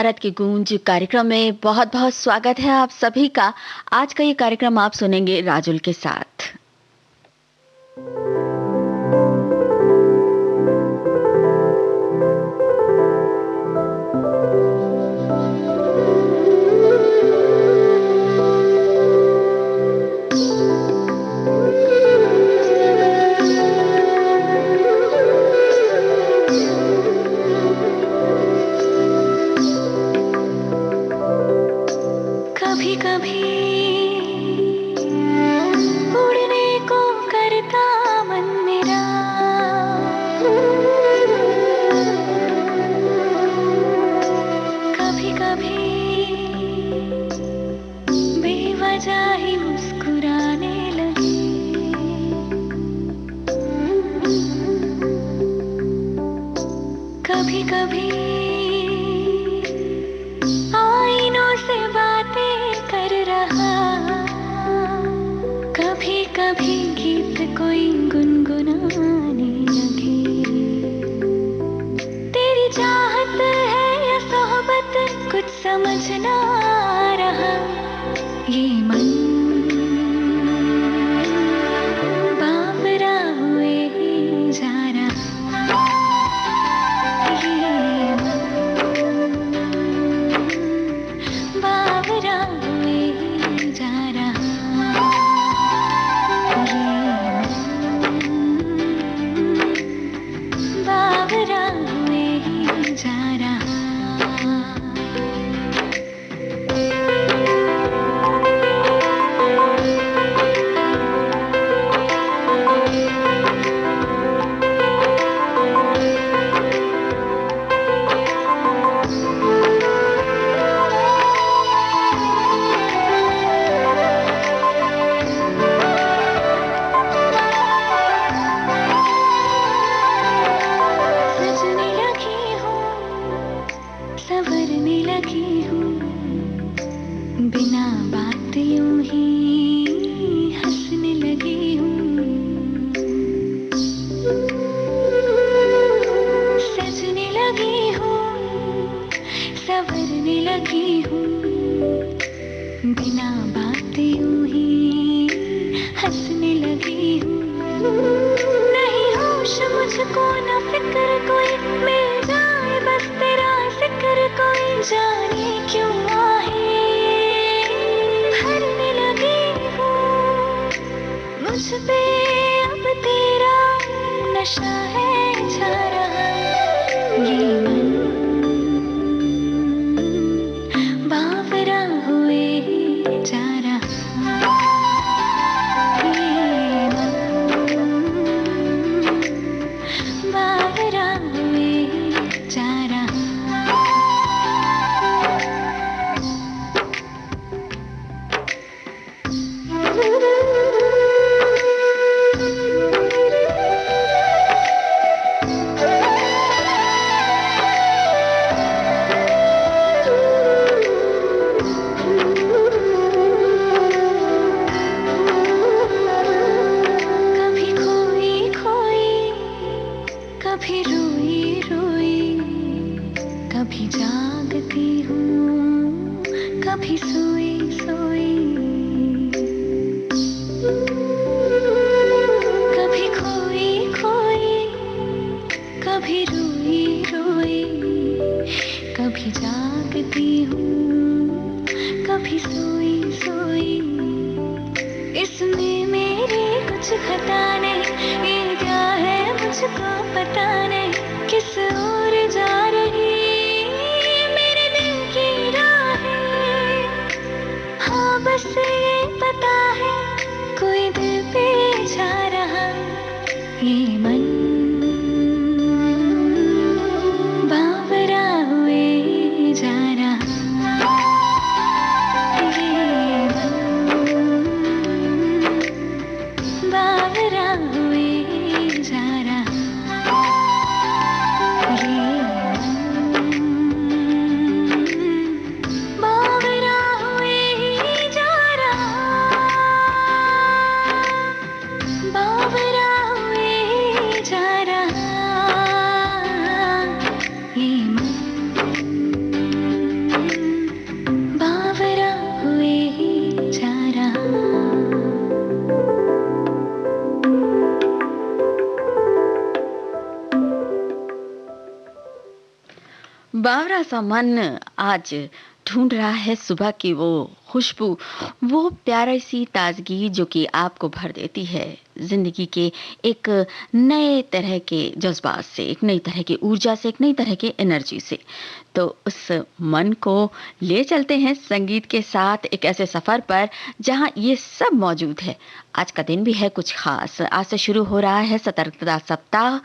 भारत की गूंज कार्यक्रम में बहुत बहुत स्वागत है आप सभी का। आज का ये कार्यक्रम आप सुनेंगे राजुल के साथ। बावरा हुए जा रहा ये थोड़ा-सा मन आज ढूँढ रहा है सुबह की वो खुशबू, वो प्यारी-सी ताज़गी जो कि आपको भर देती है ज़िंदगी के एक नए तरह के जज़्बात से, एक नई तरह की ऊर्जा से, एक नई तरह की एनर्जी से। तो उस मन को ले चलते हैं संगीत के साथ एक ऐसे सफ़र पर जहाँ ये सब मौजूद है। आज का दिन भी है कुछ ख़ास। आज से शुरू हो रहा है सतर्कता सप्ताह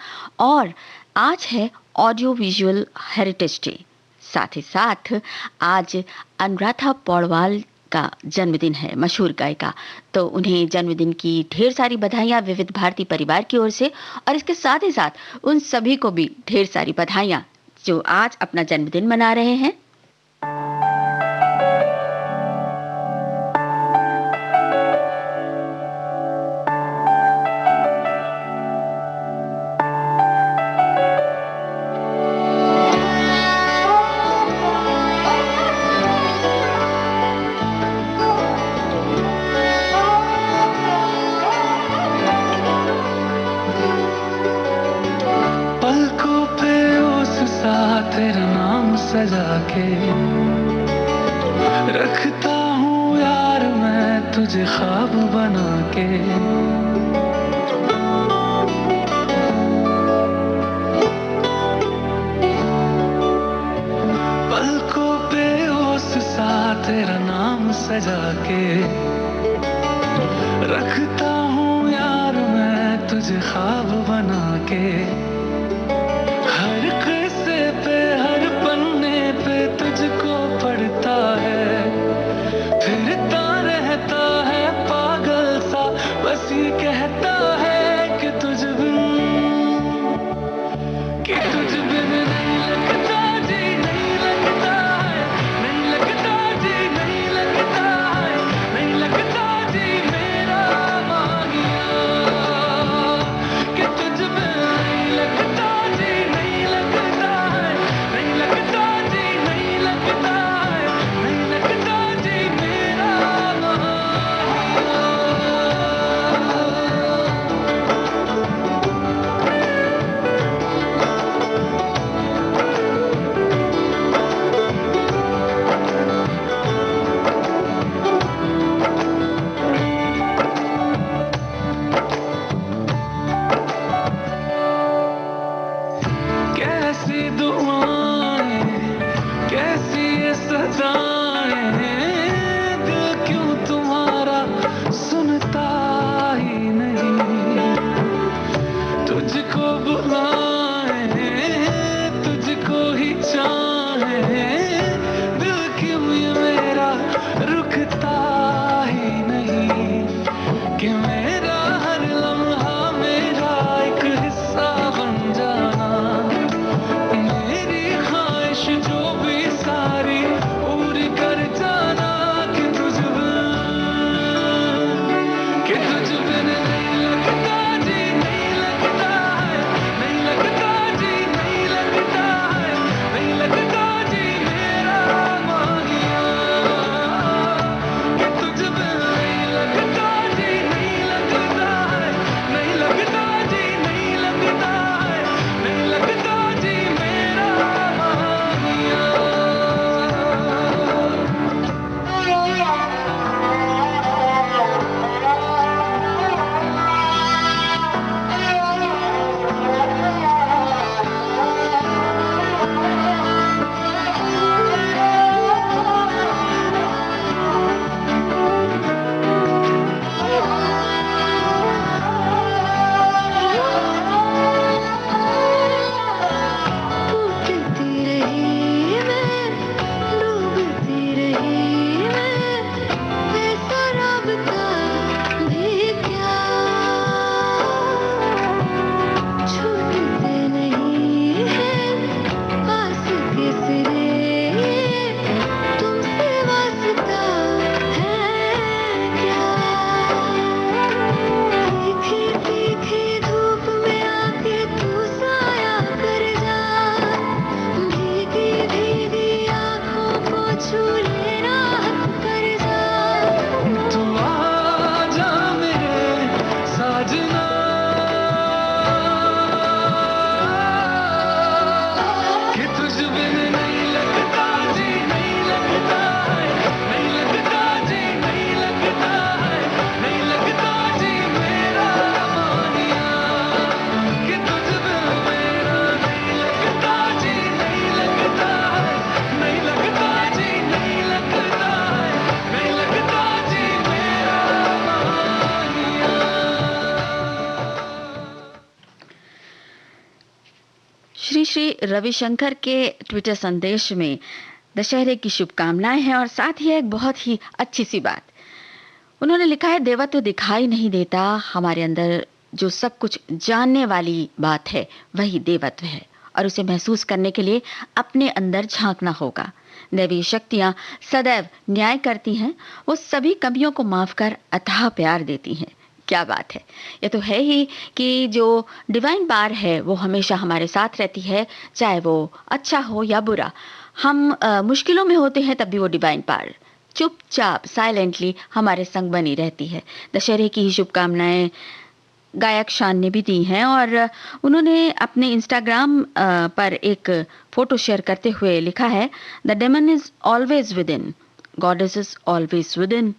और आज है ऑडियो विजुअल हेरिटेज डे। साथ ही साथ आज अनुराधा पौडवाल का जन्मदिन है, मशहूर गायिका। तो उन्हें जन्मदिन की ढेर सारी बधाइयाँ विविध भारती परिवार की ओर से और इसके साथ ही साथ उन सभी को भी ढेर सारी बधाइयाँ जो आज अपना जन्मदिन मना रहे हैं। पलकों पे उस सा तेरा नाम सजा के रखता हूँ यार मैं तुझे ख्वाब बना के। पलकों पे उस सा तेरा नाम सजा के रखता हूँ यार मैं तुझे ख्वाब बना के। हर किस्से पे हर पन्ने पे तुझको पढ़ता है, फिरता रहता है पागल सा, बस ये कहता है कि तुझ बिन नहीं लगता जी, नहीं लगता है, नहीं लगता जी, नहीं लगता है, नहीं लगता जी मेरा माहिया, कि तुझ बिन नहीं लगता जी, नहीं लगता है, नहीं लगता जी, नहीं लगता है, नहीं लगता जी मेरा माहिया। कैसी दुआएं कैसी ये सजाएं, दिल क्यों तुम्हारा सुनता ही नहीं। तुझको बुलाए तुझको ही चाहे, दिल क्यों ये मेरा रुकता ही नहीं। कि मेरा हर लम्हा मेरा एक हिस्सा बन जाना, मेरी ख्वाहिश जो भी सारी पूरी कर जाना। कि तुझ बिन नहीं लगता जी, नहीं लगता है, नहीं लगता जी, नहीं लगता है, नहीं लगता जी मेरा माहिया, कि तुझ बिन नहीं लगता जी, नहीं लगता है, नहीं लगता जी, नहीं लगता है, नहीं लगता जी मेरा माहिया। टूटती रही मैं, डूबती रही मैं, ऐसा राबता भी क्या छूटते नहीं है पास के सिरे, तुमसे वास्ता है क्या। तीखी तीखी धूप में आके तू साया कर जा, भीगी भीगी आँखों को छू लेना कर जा। तू आजा मेरे साजना, कि तुझ बिन नहीं लगता श्री रविशंकर के ट्विटर संदेश में दशहरे की शुभकामनाएं हैं और साथ ही एक बहुत ही अच्छी सी बात। उन्होंने लिखा है, देवत्व दिखाई नहीं देता, हमारे अंदर जो सब कुछ जानने वाली बात है वही देवत्व है और उसे महसूस करने के लिए अपने अंदर झांकना होगा। दैवीय शक्तियां सदैव न्याय करती हैं, वो सभी कमियों को माफ कर अथाह प्यार देती हैं। क्या बात है। ये तो है ही कि जो डिवाइन पावर है वो हमेशा हमारे साथ रहती है, चाहे वो अच्छा हो या बुरा। हम मुश्किलों में होते हैं तब भी वो डिवाइन पावर चुपचाप साइलेंटली हमारे संग बनी रहती है। दशहरे की ही शुभकामनाएं गायक शान ने भी दी हैं और उन्होंने अपने इंस्टाग्राम पर एक फोटो शेयर करते हुए लिखा है, the demon is always with in, goddess is always with in.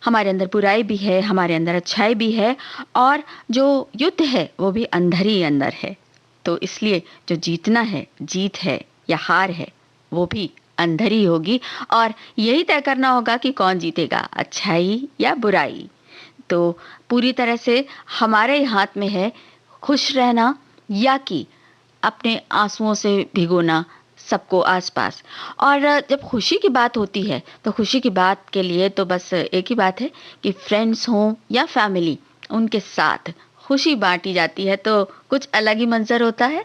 हमारे अंदर बुराई भी है, हमारे अंदर अच्छाई भी है और जो युद्ध है वो भी अंदर ही अंदर है। तो इसलिए जो जीतना है, जीत है या हार है, वो भी अंदर ही होगी और यही तय करना होगा कि कौन जीतेगा, अच्छाई या बुराई। तो पूरी तरह से हमारे हाथ में है खुश रहना या कि अपने आंसुओं से भिगोना सबको आसपास। और जब खुशी की बात होती है तो खुशी की बात के लिए तो बस एक ही बात है कि फ्रेंड्स हों या फैमिली, उनके साथ खुशी बांटी जाती है तो कुछ अलग ही मंजर होता है।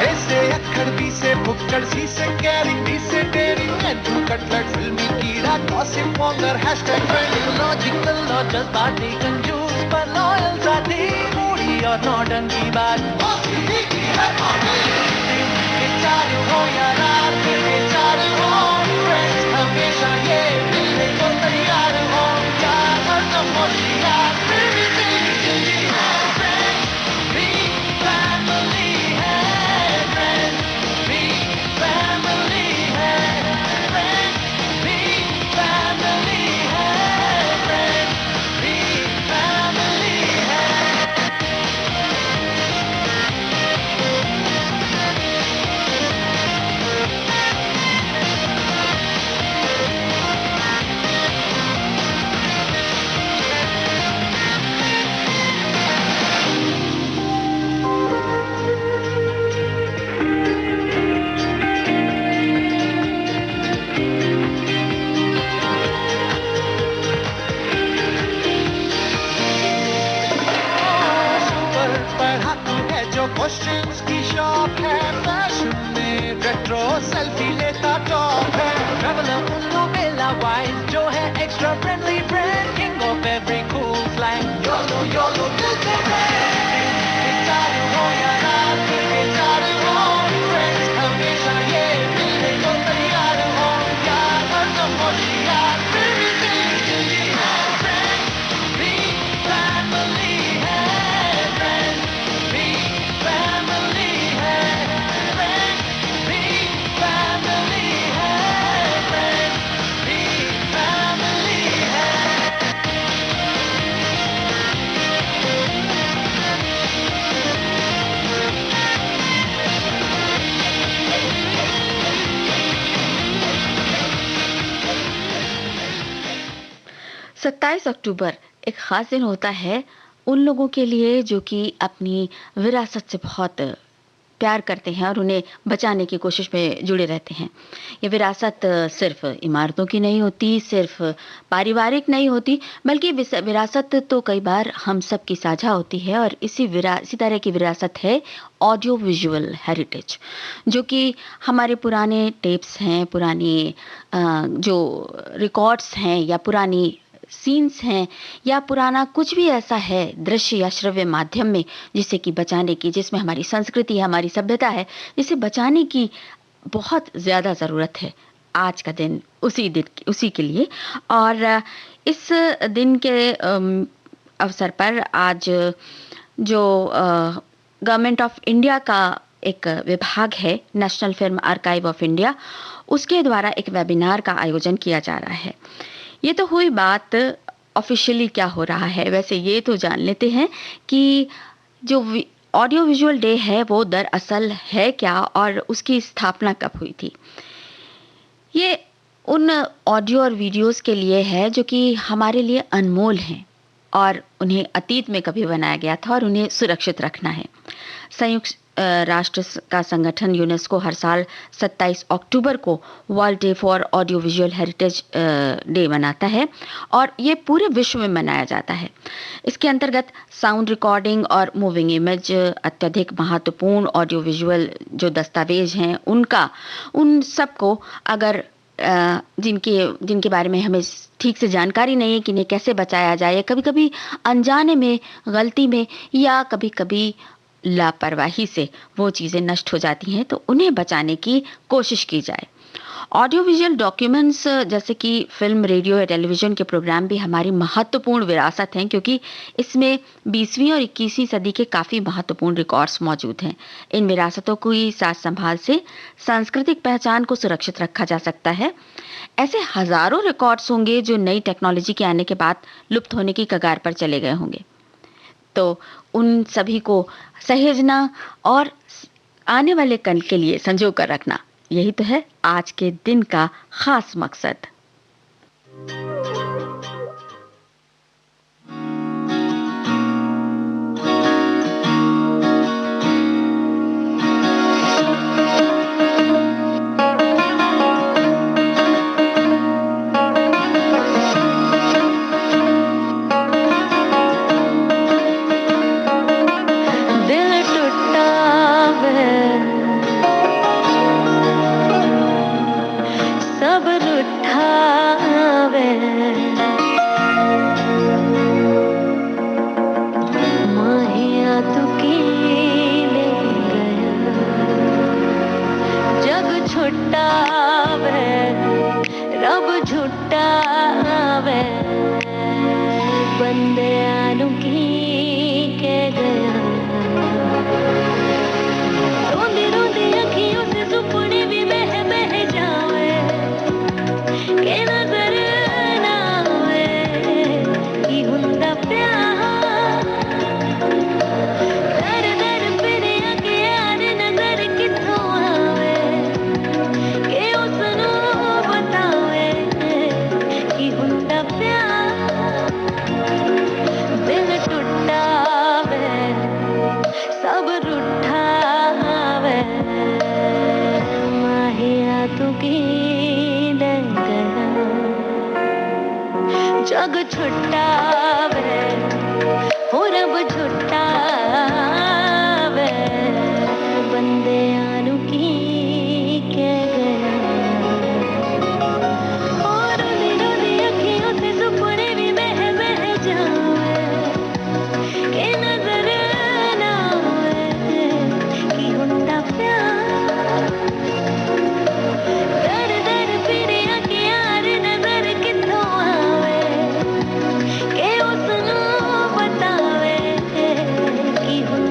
ऐसे अक्खड़ बी से भुक्कड़ सी से कैरी बी से डेरी एंड्रू कटलेट फिल्मी कीड़ा gossip monger hashtag trending logical और जज्बाती कंजूस पर लॉयल साथी मूडी और नॉर्डन की बात के चालू हो या रात के चालू हो फ्रेंड्स हमेशा ये मिलने को तैयार हो चार हरदम होशियार फिर भी तेरी जिंदगी है फ्रेंड्स भी फैमिली है फ्रेंड्स भी फैमिली है फ्रेंड्स भी फैमिली है फ्रेंड्स भी फैमिली है। सुपर पढ़ाकू है जो क्वेश्चंस की शॉप है, फैशन में रेट्रो सेल्फी लेता टॉप है, ट्रैवलर उल्लू बेला वाइज जो है extra friendly friend, king of every cool slang YOLO YOLO मिलते हैं चालू हो या रात के चालू हो फ्रेंड्स हमेशा ये मिलने को तैयार हो यार हरदम होशियार फिर भी तेरी जिंदगी है फ्रेंड्स भी फैमिली है फ्रेंड्स भी फैमिली है फ्रेंड्स भी फैमिली है फ्रेंड्स भी फैमिली है। सत्ताईस अक्टूबर एक खास दिन होता है उन लोगों के लिए जो कि अपनी विरासत से बहुत प्यार करते हैं और उन्हें बचाने की कोशिश में जुड़े रहते हैं। ये विरासत सिर्फ इमारतों की नहीं होती, सिर्फ पारिवारिक नहीं होती, बल्कि विरासत तो कई बार हम सब की साझा होती है और इसी तरह की विरासत है ऑडियो विजुअल हेरिटेज, जो कि हमारे पुराने टेप्स हैं, पुरानी जो रिकॉर्ड्स हैं या पुरानी सीन्स हैं या पुराना कुछ भी ऐसा है दृश्य या श्रव्य माध्यम में जिसे कि बचाने की, जिसमें हमारी संस्कृति है, हमारी सभ्यता है, जिसे बचाने की बहुत ज़्यादा ज़रूरत है। आज का दिन उसी के लिए और इस दिन के अवसर पर आज जो गवर्नमेंट ऑफ इंडिया का एक विभाग है, national film archive of India, उसके द्वारा एक वेबिनार का आयोजन किया जा रहा है। ये तो हुई बात ऑफिशियली क्या हो रहा है। वैसे ये तो जान लेते हैं कि जो ऑडियो विजुअल डे है वो दरअसल है क्या और उसकी स्थापना कब हुई थी? ये उन ऑडियो और वीडियोस के लिए है जो कि हमारे लिए अनमोल हैं और उन्हें अतीत में कभी बनाया गया था और उन्हें सुरक्षित रखना है। संयुक्त राष्ट्र का संगठन यूनेस्को हर साल 27 अक्टूबर को world day for audio visual heritage day मनाता है और ये पूरे विश्व में मनाया जाता है। इसके अंतर्गत साउंड रिकॉर्डिंग और मूविंग इमेज, अत्यधिक महत्वपूर्ण ऑडियो विजुअल जो दस्तावेज हैं उन सबको अगर जिनके बारे में हमें ठीक से जानकारी नहीं है कि इन्हें कैसे बचाया जाए, कभी-कभी अनजाने में, गलती में या कभी-कभी लापरवाही से वो चीज़ें नष्ट हो जाती हैं, तो उन्हें बचाने की कोशिश की जाए। ऑडियो विजुअल डॉक्यूमेंट्स जैसे कि फिल्म, रेडियो या टेलीविज़न के प्रोग्राम भी हमारी महत्वपूर्ण विरासत हैं, क्योंकि इसमें 20वीं और 21वीं सदी के काफ़ी महत्वपूर्ण रिकॉर्ड्स मौजूद हैं। इन विरासतों की साज संभाल से सांस्कृतिक पहचान को सुरक्षित रखा जा सकता है। ऐसे हज़ारों रिकॉर्ड्स होंगे जो नई टेक्नोलॉजी के आने के बाद लुप्त होने की कगार पर चले गए होंगे। तो उन सभी को सहेजना और आने वाले कल के लिए संजो कर रखना, यही तो है आज के दिन का खास मकसद। दिल टूटा वे, सब रूठा वे, माहिया तू कीने गया, जग छुट्टा वे, रब झुट्टा वे, बंदे आनू की के गया। रोंदी रोंदी अखियों से सुपने भी बह बह जावे, के नजर ना आवे कि हुंदा प्यार। दर दर फिरे अगे यार नजर किथों आवे, के उसनू बतावे कि हुंदा प्यार। दिल टूटा वे, सब रूठा वे, माहिया तू कीने गया, जग छुट्टा वे, हो रब झुट्टा वे, बंदे आनू की के गया। और रोंदी रोंदी अखियों से सुपने भी बह बह जावे, के नजर ना आवे कि हुंदा प्यार। दर दर फिरे अगे यार नजर किथों आवे, के उसनू बतावे कि हुंदा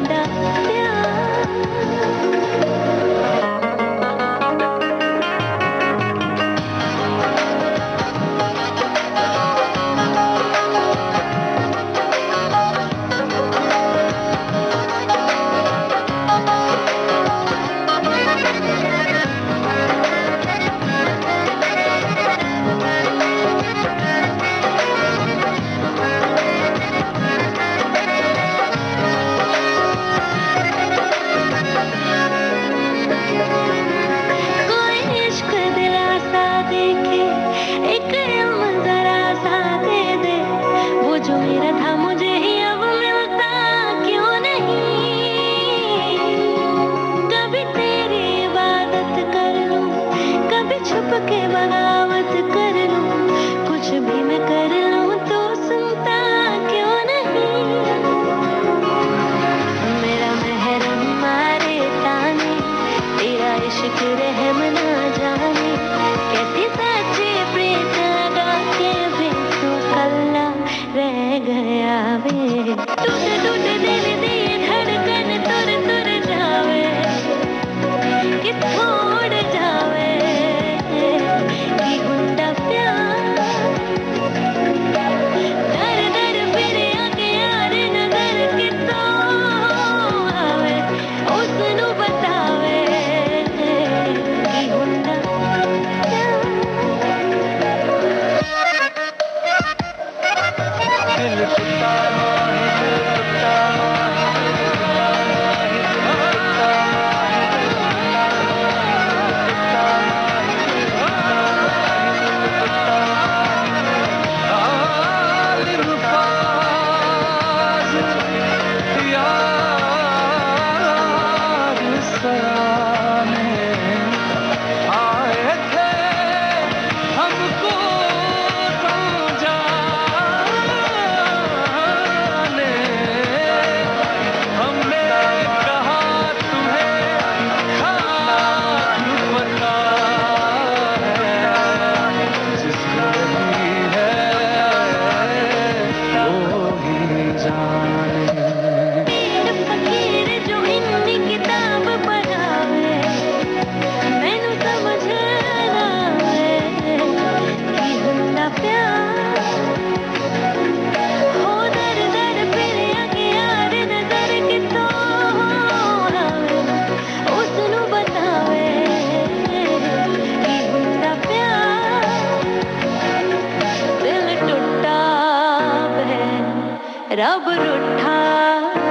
रब रुठावे।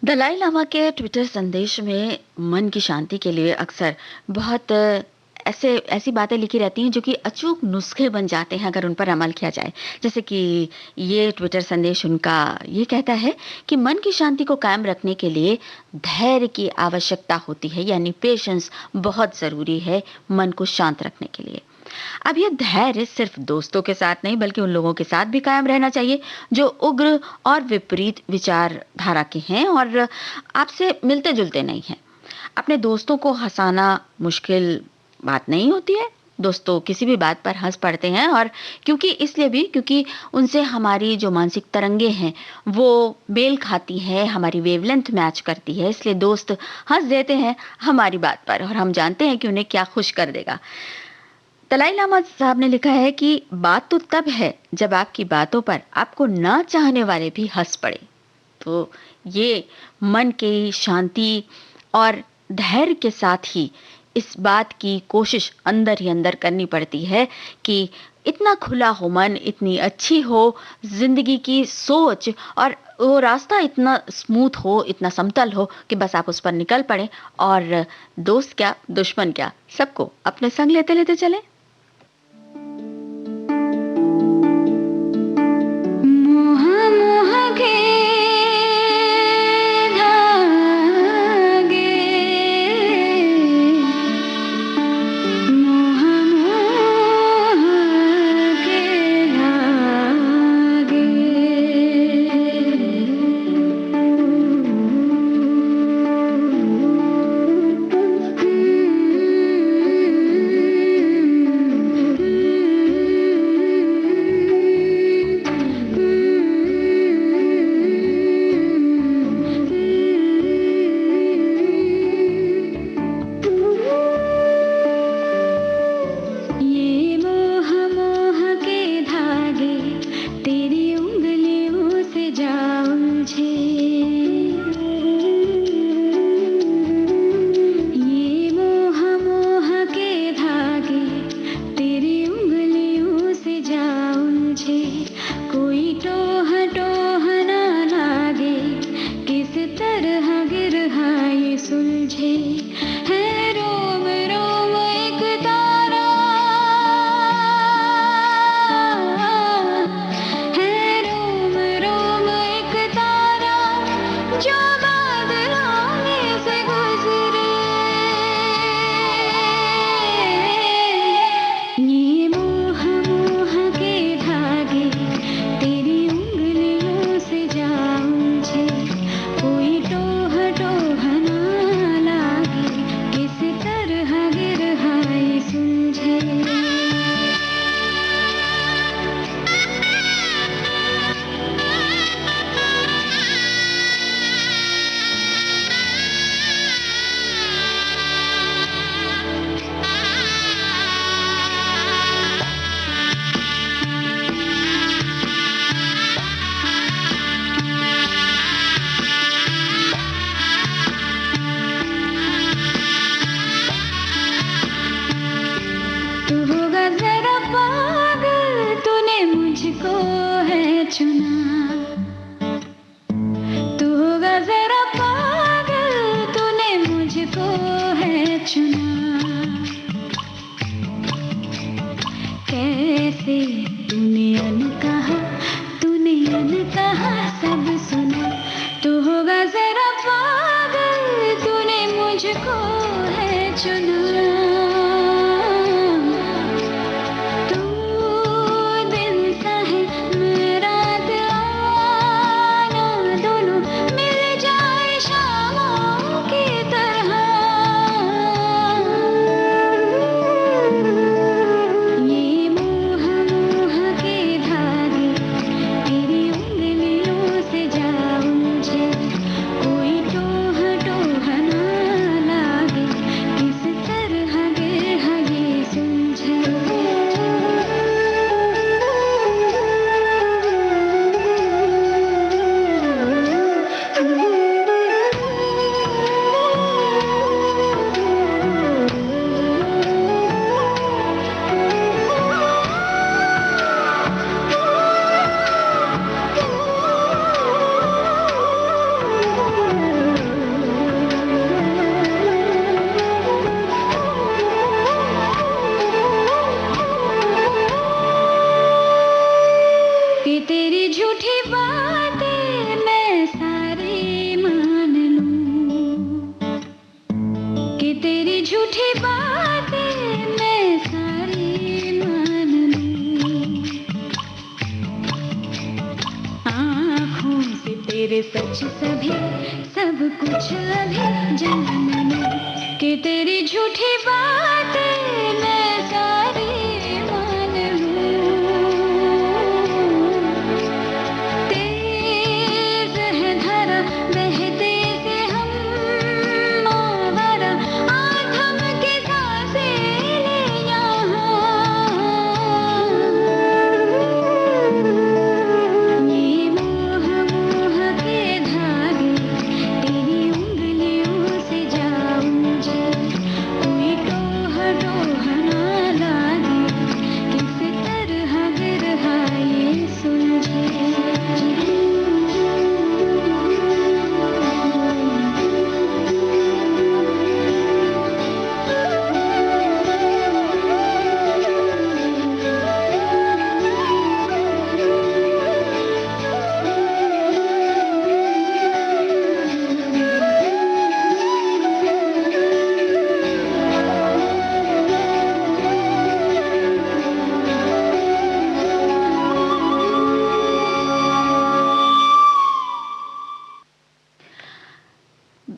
दलाई लामा के ट्विटर संदेश में मन की शांति के लिए अक्सर बहुत ऐसी बातें लिखी रहती हैं जो कि अचूक नुस्खे बन जाते हैं अगर उन पर अमल किया जाए। जैसे कि ये ट्विटर संदेश उनका ये कहता है कि मन की शांति को कायम रखने के लिए धैर्य की आवश्यकता होती है, यानी पेशेंस बहुत ज़रूरी है मन को शांत रखने के लिए। अब ये धैर्य सिर्फ दोस्तों के साथ नहीं बल्कि उन लोगों के साथ भी कायम रहना चाहिए जो उग्र और विपरीत विचारधारा के हैं और आपसे मिलते जुलते नहीं हैं। अपने दोस्तों को हंसाना मुश्किल बात नहीं होती है। दोस्तों किसी भी बात पर हंस पड़ते हैं और क्योंकि उनसे हमारी जो मानसिक तरंगे हैं वो मेल खाती है, हमारी वेवलेंथ मैच करती है, इसलिए दोस्त हंस देते हैं हमारी बात पर और हम जानते हैं कि उन्हें क्या खुश कर देगा। दलाई लामा साहब ने लिखा है कि बात तो तब है जब आपकी बातों पर आपको ना चाहने वाले भी हंस पड़े। तो ये मन की शांति और धैर्य के साथ ही इस बात की कोशिश अंदर ही अंदर करनी पड़ती है कि इतना खुला हो मन, इतनी अच्छी हो जिंदगी की सोच और वो रास्ता इतना स्मूथ हो, इतना समतल हो कि बस आप उस पर निकल पड़े और दोस्त क्या दुश्मन क्या सबको अपने संग लेते लेते चले। मोह मोह के धागे, मोह मोह के धागे, ये मोह मोह के धागे तेरी उंगलियों से जा उलझे। ये मोह मोह के धागे तेरी उंगलियों से जा उलझे। कोई टोह टोह ना लागे, किस तरह गिरहा ये सुलझे। है रोम रोम एक तारा, है रोम रोम एक तारा जो बादलों में से गुजरे। ये मोह मोह के धागे तेरी उंगलियों से जा उलझे। कोई टोह टोह ना लागे, किस तरह गिरहा ये सुलझे। तू होगा जरा पागल, तूने मुझको है चुना। तू होगा जरा पागल, तूने मुझको है चुना। कैसे तूने अनकहा सब सुना। तू होगा जरा पागल, तूने मुझको है चुना। तू दिन सा है मेरा दीवाना, दोनों मिल जाए शामों की तरह। ये मोह मोह के धागे तेरी उंगलियों से जा उलझे। कोई टोह टोह ना लागे, किस तरह झूठी बातें मैं सारी मान लूं, आँखों से तेरे सच सभी सब कुछ अभी जान लूं, कि तेरी झूठी बातें मैं सारी मान लूं। तेज है धारा बहते से हम आवारा, आज हम के सांसें ले यहाँ। ये मोह मोह के धागे तेरी उंगलियों से जा मुझे, कोई टोह टोह ना लागे, किस तरह बिरहा ये सुलझे।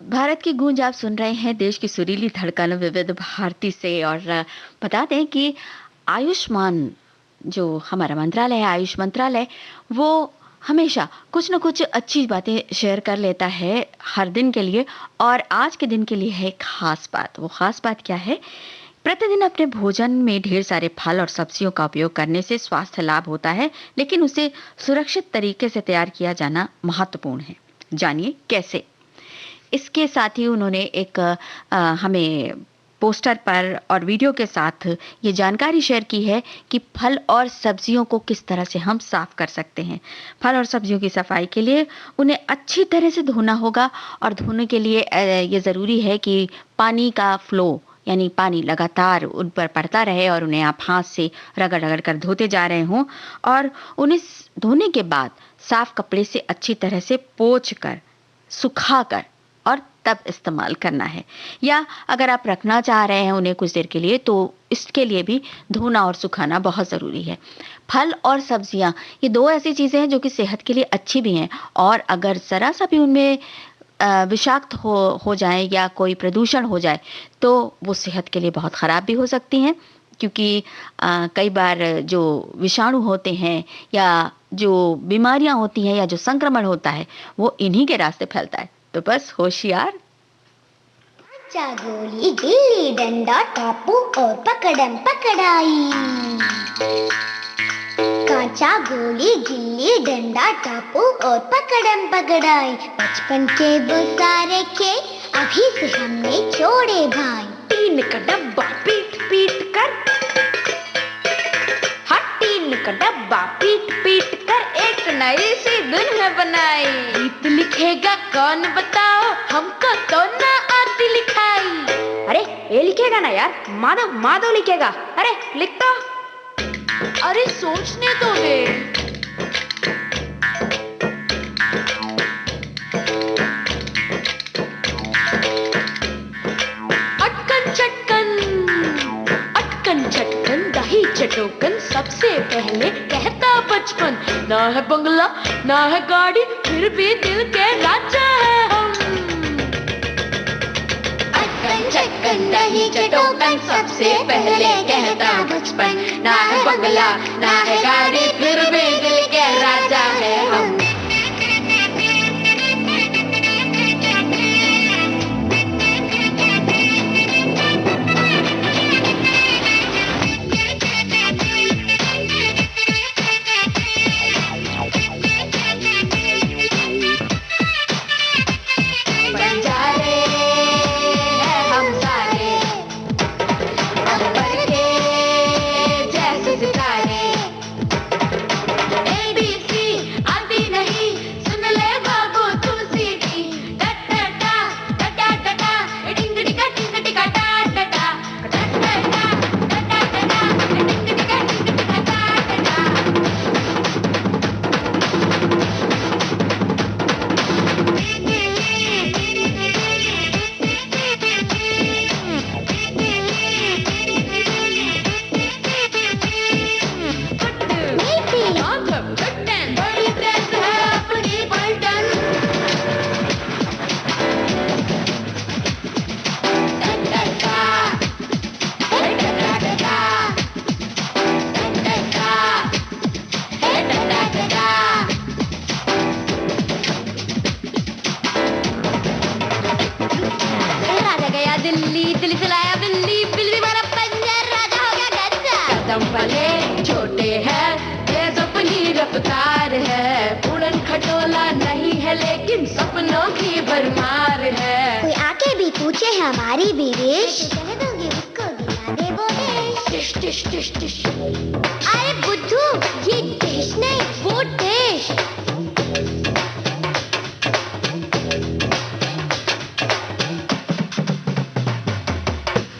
भारत की गूंज आप सुन रहे हैं देश की सुरीली धड़कन विविध भारती से। और बता दें कि आयुष्मान जो हमारा मंत्रालय है, आयुष मंत्रालय, वो हमेशा कुछ न कुछ अच्छी बातें शेयर कर लेता है हर दिन के लिए। और आज के दिन के लिए है एक खास बात। वो खास बात क्या है? प्रतिदिन अपने भोजन में ढेर सारे फल और सब्जियों का उपयोग करने से स्वास्थ्य लाभ होता है, लेकिन उसे सुरक्षित तरीके से तैयार किया जाना महत्वपूर्ण है। जानिए कैसे। इसके साथ ही उन्होंने एक हमें पोस्टर पर और वीडियो के साथ ये जानकारी शेयर की है कि फल और सब्जियों को किस तरह से हम साफ कर सकते हैं। फल और सब्जियों की सफाई के लिए उन्हें अच्छी तरह से धोना होगा, और धोने के लिए ये ज़रूरी है कि पानी का फ्लो, यानी पानी लगातार उन पर पड़ता रहे और उन्हें आप हाथ से रगड़ रगड़ कर धोते जा रहे हों। और उन्हें धोने के बाद साफ कपड़े से अच्छी तरह से पोंछ कर, सुखा कर और तब इस्तेमाल करना है। या अगर आप रखना चाह रहे हैं उन्हें कुछ देर के लिए, तो इसके लिए भी धोना और सुखाना बहुत ज़रूरी है। फल और सब्जियां, ये दो ऐसी चीज़ें हैं जो कि सेहत के लिए अच्छी भी हैं, और अगर ज़रा सा भी उनमें विषाक्त हो जाए या कोई प्रदूषण हो जाए तो वो सेहत के लिए बहुत ख़राब भी हो सकती हैं। क्योंकि कई बार जो विषाणु होते हैं या जो बीमारियां होती हैं या जो संक्रमण होता है वो इन्हीं के रास्ते फैलता है। तो बस होशियार। कांचा गोली गिल्ली डंडा टापू और पकड़म पकड़ाई, कांचा गोली गिल्ली डंडा टापू और पकड़म पकड़ाई, बचपन के वो सारे खेल अभी से हमने छोड़े भाई। टीन का डब्बा पीट पीट कर, हाँ टीन का डब्बा पीट पीट कर एक नई सी दुनिया बनाई। गीत लिखेगा कौन बताओ, हमको तो ना आती लिखाई। अरे ये लिखेगा ना यार, माधव माधव लिखेगा। अरे लिख तो। अरे सोचने तो दे। अटकन चटकन, अटकन चटकन दही चटोकन, सबसे पहले कहता बचपन, ना है बंगला ना है गाड़ी, फिर भी दिल के राजा है हम। अटकन चटकन दही चटोकन, सबसे पहले कहता बचपन, ना है बंगला ना है गाड़ी, फिर भी दिल के राजा है हम। ABC आती दिल्ली, दिल्ली से लाया बिल्ली, बिल्ली मारा पंजर, राजा हो गया गद्दा। कदम भले छोटे हैं, तेज अपनी रफ्तार है, उड़न खटोला नहीं है लेकिन सपनों की भरमार है। कोई आके भी पूछे हमारी भी विश, कह दोगे उसको गिरा दे वो देश। टिश टिश टिश टिश। अरे बुद्धू, ये देश नहीं वो देश।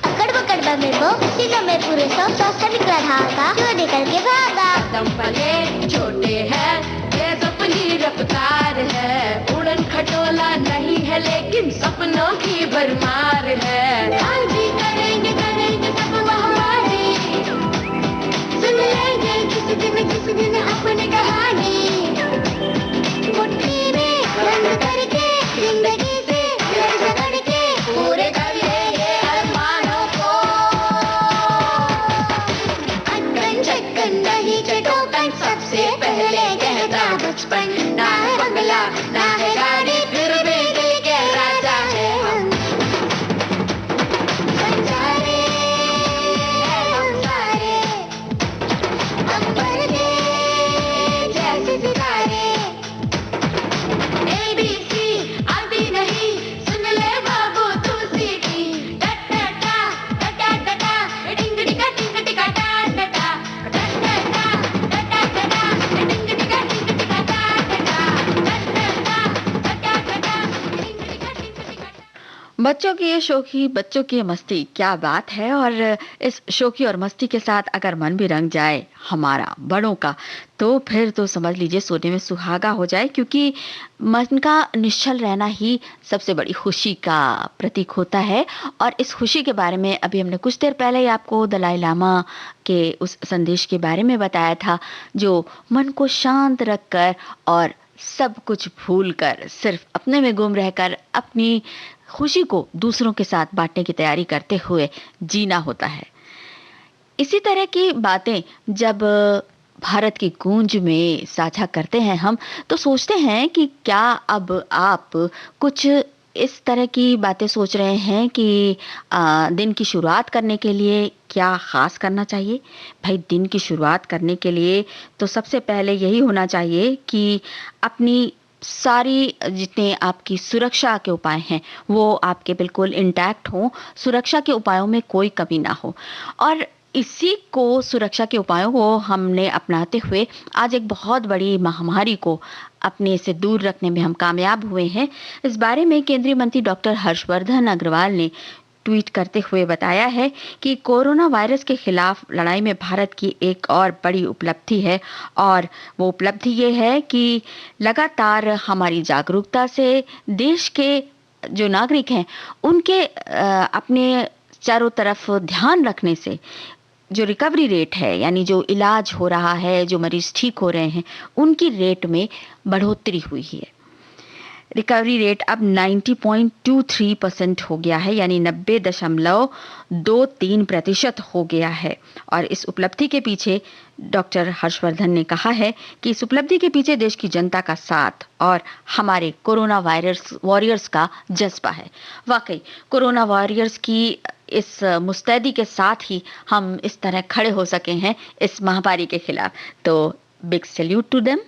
अकड़ बकड़ बमे बो, सीनों में पूरे सौ से निकला धागा, जो निकल के भागा। कदम भले छोटे हैं, तेज अपनी रफ्तार है, उड़न खटोला नहीं है लेकिन सपनों की भरमार है। हाँ जी करेंगे करेंगे सब हमारी, सुन लेंगे किसी दिन अपनी कहानी। मुट्ठी में बंद करके जिंदगी से लड़ झगड़ के पूरे कर लेंगे अरमानों को। अक्कन चक्कन नहीं चटोकन, सबसे पहले कहता बचपन। ना है बंगला ना है गाड़ी, फिर भी दिल के राजा है हम। संसारे हम सारे, अंबर के जैसे सितारे। ABC अभी नहीं, सुन ले बाबू तू सीटी। टा टा टा टा टा टा टा, डिंग डिगा डिंग डिगा टा टा टा। टा टा टा टा टा टा टा, डिंग डिगा डिंग डिगा टा टा टा। टा टा टा टा टा टा टा, डिंग डिगा डिंग डिगा टा। बच्चों की ये शौकी, बच्चों की ये मस्ती, क्या बात है। और इस शौकी और मस्ती के साथ अगर मन भी रंग जाए हमारा बड़ों का, तो फिर तो समझ लीजिए सोने में सुहागा हो जाए, क्योंकि मन का निश्चल रहना ही सबसे बड़ी खुशी का प्रतीक होता है। और इस खुशी के बारे में अभी हमने कुछ देर पहले ही आपको दलाई लामा के उस संदेश के बारे में बताया था, जो मन को शांत रखकर और सब कुछ भूलकर सिर्फ अपने में गुम रहकर अपनी खुशी को दूसरों के साथ बांटने की तैयारी करते हुए जीना होता है। इसी तरह की बातें जब भारत की गूंज में साझा करते हैं हम, तो सोचते हैं कि क्या अब आप कुछ इस तरह की बातें सोच रहे हैं कि दिन की शुरुआत करने के लिए क्या खास करना चाहिए। भाई, दिन की शुरुआत करने के लिए तो सबसे पहले यही होना चाहिए कि अपनी सारी जितने आपकी सुरक्षा के उपाय हैं वो आपके बिल्कुल इंटैक्ट हों, सुरक्षा के उपायों में कोई कमी ना हो। और इसी को, सुरक्षा के उपायों को हमने अपनाते हुए आज एक बहुत बड़ी महामारी को अपने से दूर रखने में हम कामयाब हुए हैं। इस बारे में केंद्रीय मंत्री डॉक्टर हर्षवर्धन अग्रवाल ने ट्वीट करते हुए बताया है कि कोरोना वायरस के खिलाफ लड़ाई में भारत की एक और बड़ी उपलब्धि है, और वो उपलब्धि ये है कि लगातार हमारी जागरूकता से देश के जो नागरिक हैं उनके अपने चारों तरफ ध्यान रखने से जो रिकवरी रेट है, यानी जो इलाज हो रहा है, जो मरीज ठीक हो रहे हैं, उनकी रेट में बढ़ोतरी हुई है। रिकवरी रेट अब 90.23% हो गया है, यानी 90.23% हो गया है। और इस उपलब्धि के पीछे डॉक्टर हर्षवर्धन ने कहा है कि इस उपलब्धि के पीछे देश की जनता का साथ और हमारे कोरोना वायरस वॉरियर्स का जज्बा है। वाकई कोरोना वॉरियर्स की इस मुस्तैदी के साथ ही हम इस तरह खड़े हो सके हैं इस महामारी के खिलाफ, तो बिग सैल्यूट टू देम।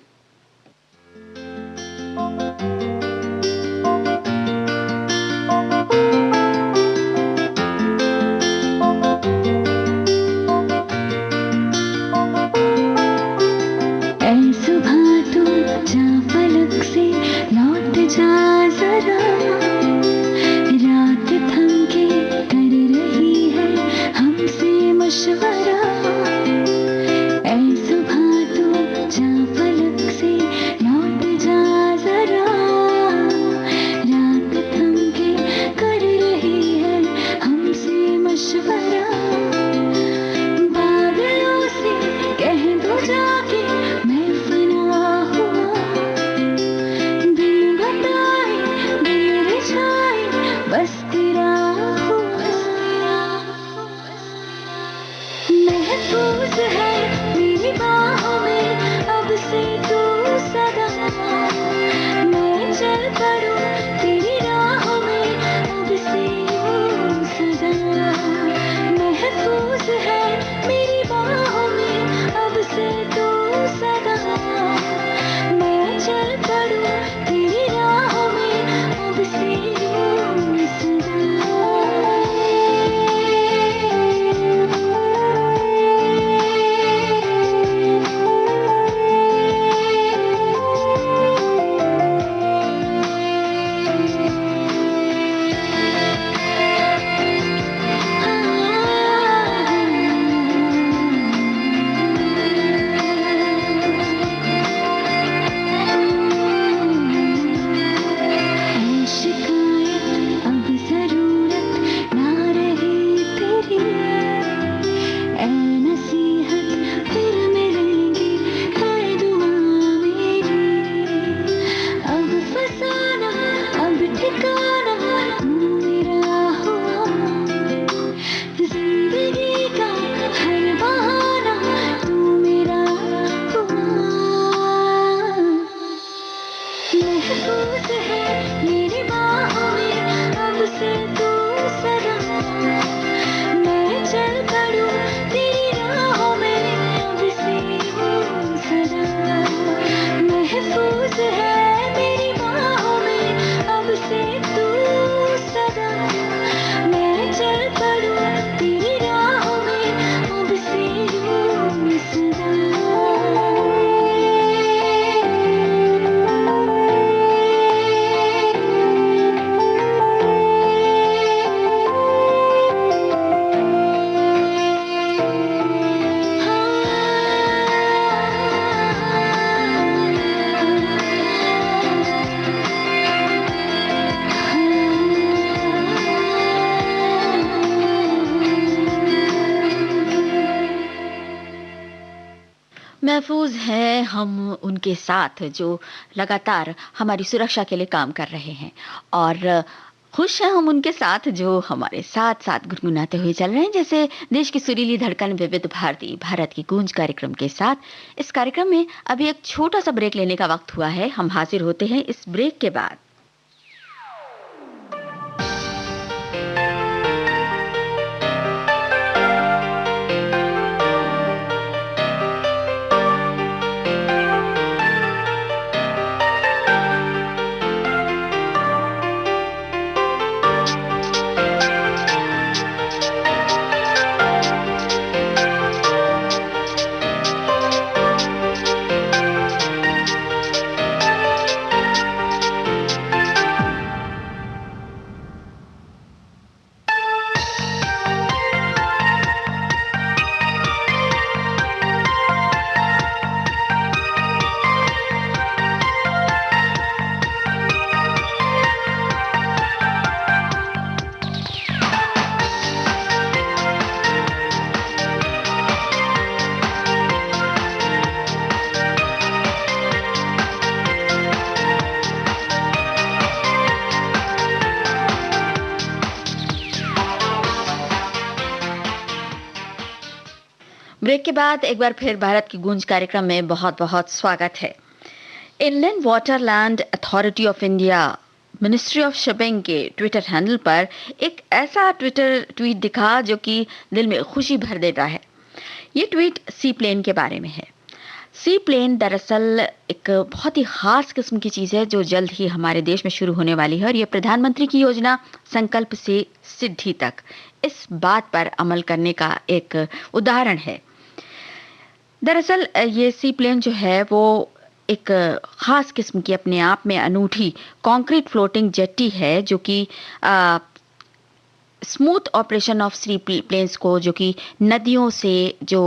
से तू सदा मैं चल पड़ूं तेरी राहों में अब से यूं महफूज हैं हम उनके साथ जो लगातार हमारी सुरक्षा के लिए काम कर रहे हैं और खुश हैं हम उनके साथ जो हमारे साथ साथ गुनगुनाते हुए चल रहे हैं, जैसे देश की सुरीली धड़कन विविध भारती भारत की गूंज कार्यक्रम के साथ। इस कार्यक्रम में अभी एक छोटा सा ब्रेक लेने का वक्त हुआ है। हम हाजिर होते हैं इस ब्रेक के बाद। ब्रेक के बाद एक बार फिर भारत की गूंज कार्यक्रम में बहुत बहुत स्वागत है। Inland waterland authority of India ministry of shipping के ट्विटर हैंडल पर एक ऐसा ट्वीट दिखा जो कि दिल में खुशी भर देता है। ये ट्वीट सी प्लेन के बारे में है। सी प्लेन दरअसल एक बहुत ही खास किस्म की चीज़ है जो जल्द ही हमारे देश में शुरू होने वाली है और ये प्रधानमंत्री की योजना संकल्प से सिद्धि तक इस बात पर अमल करने का एक उदाहरण है। दरअसल ये सी प्लेन जो है वो एक खास किस्म की अपने आप में अनूठी कंक्रीट फ्लोटिंग जेट्टी है जो कि smooth operation of seaplanes को जो कि नदियों से जो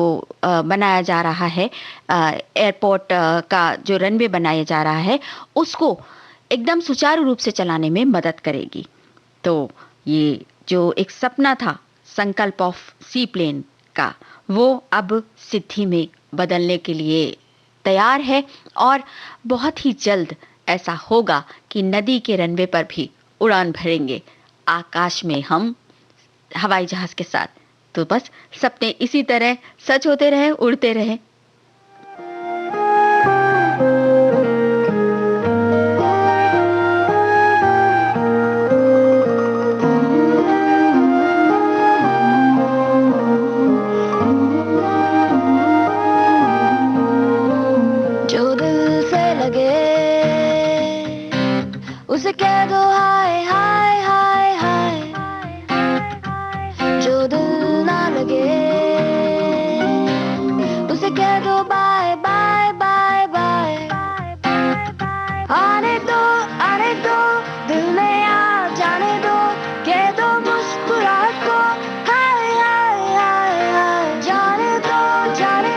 बनाया जा रहा है, एयरपोर्ट का जो रनवे बनाया जा रहा है उसको एकदम सुचारू रूप से चलाने में मदद करेगी। तो ये जो एक सपना था संकल्प ऑफ सी प्लेन का वो अब सिद्धि में बदलने के लिए तैयार है और बहुत ही जल्द ऐसा होगा कि नदी के रनवे पर भी उड़ान भरेंगे आकाश में हम हवाई जहाज के साथ। तो बस सपने इसी तरह सच होते रहे, उड़ते रहे। जो दिल से लगे उसे कह दो हाय हाय हाय हाय, जो दिल ना लगे उसे कह दो बाय बाय बाय बाय। आने दो दिल में आ जाने दो, कह दो मुस्कुराहट को हाय हाय हाय हाय। जाने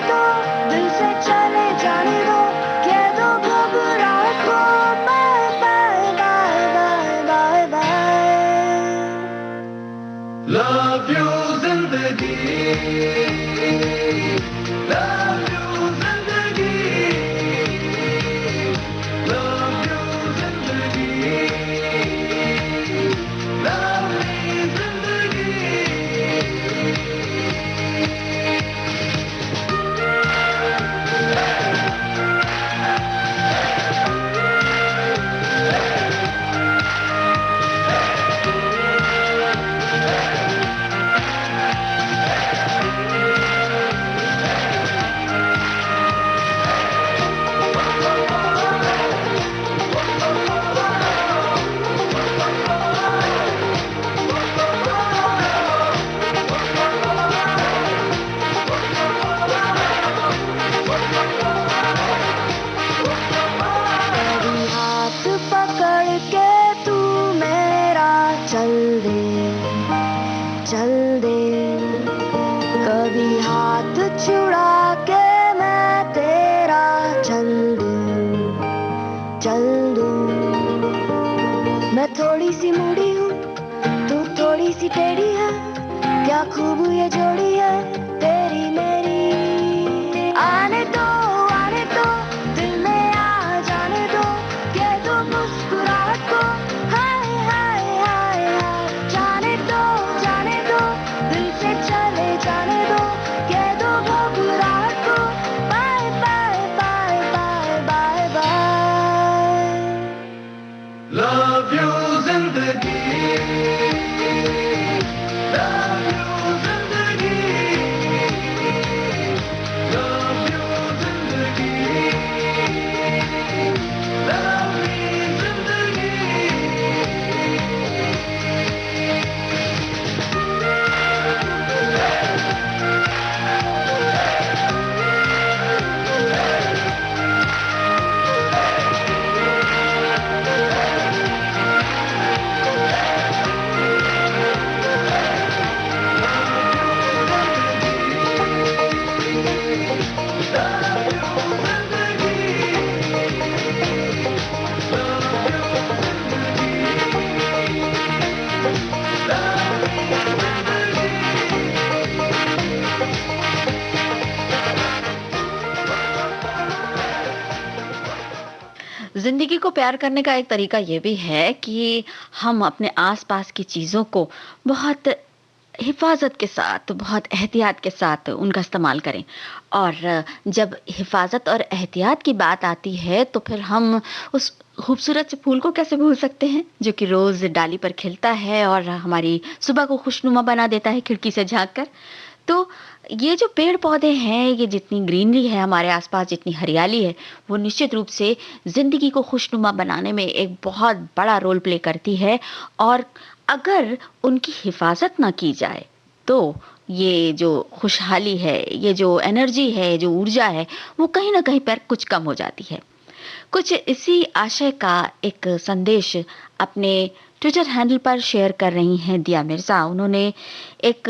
दो दिल से चले जाने दो, कह दो घबराहट को bye bye bye bye bye bye. Love you जिंदगी, लव यू जिंदगी, लव यू जिंदगी, लव मी जिंदगी। सी मूडी हूँ, तू थोड़ी सी टेढ़ी है, क्या खूब ये जोड़ी है तेरी मेरी। आने दो दिल में आ जाने दो, कह दो मुस्कुराहट को हाय हाय हाय हाय। जाने दो दिल से चले जाने दो, कह दो घबराहट को bye bye bye bye bye bye. Love you जिंदगी, लव यू जिंदगी, लव यू जिंदगी, लव मी जिंदगी। जिंदगी को प्यार करने का एक तरीका ये भी है कि हम अपने आसपास की चीजों को बहुत हिफाजत के साथ, बहुत एहतियात के साथ उनका इस्तेमाल करें। और जब हिफाजत और एहतियात की बात आती है तो फिर हम उस खूबसूरत से फूल को कैसे भूल सकते हैं जो कि रोज डाली पर खिलता है और हमारी सुबह को खुशनुमा बना देता है खिड़की से झांक कर। तो ये जो पेड़ पौधे हैं, ये जितनी ग्रीनरी है हमारे आसपास, जितनी हरियाली है, वो निश्चित रूप से जिंदगी को खुशनुमा बनाने में एक बहुत बड़ा रोल प्ले करती है। और अगर उनकी हिफाजत ना की जाए तो ये जो खुशहाली है, ये जो एनर्जी है, जो ऊर्जा है, वो कहीं ना कहीं पर कुछ कम हो जाती है। कुछ इसी आशय का एक संदेश अपने ट्विटर हैंडल पर शेयर कर रही हैं दिया मिर्जा। उन्होंने एक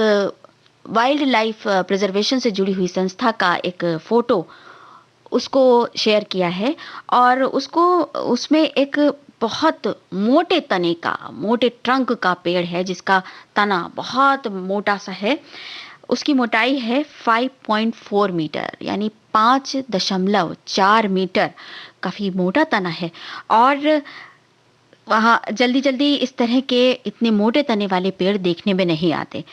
वाइल्ड लाइफ प्रिजर्वेशन से जुड़ी हुई संस्था का एक फोटो उसको शेयर किया है और उसमें एक बहुत मोटे तने का, मोटे ट्रंक का पेड़ है जिसका तना बहुत मोटा सा है। उसकी मोटाई है 5.4 मीटर, यानी 5.4 मीटर। काफी मोटा तना है। और वहाँ जल्दी जल्दी इस तरह के इतने मोटे तने वाले पेड़ देखने में नहीं आते।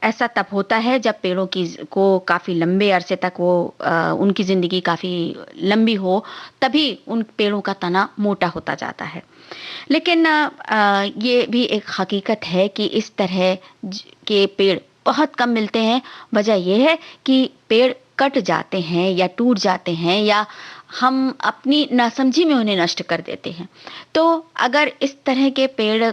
ऐसा तब होता है जब पेड़ों की को काफ़ी लंबे अरसे तक उनकी ज़िंदगी काफ़ी लंबी हो, तभी उन पेड़ों का तना मोटा होता जाता है। लेकिन ये भी एक हकीकत है कि इस तरह के पेड़ बहुत कम मिलते हैं। वजह यह है कि पेड़ कट जाते हैं या टूट जाते हैं या हम अपनी नासमझी में उन्हें नष्ट कर देते हैं। तो अगर इस तरह के पेड़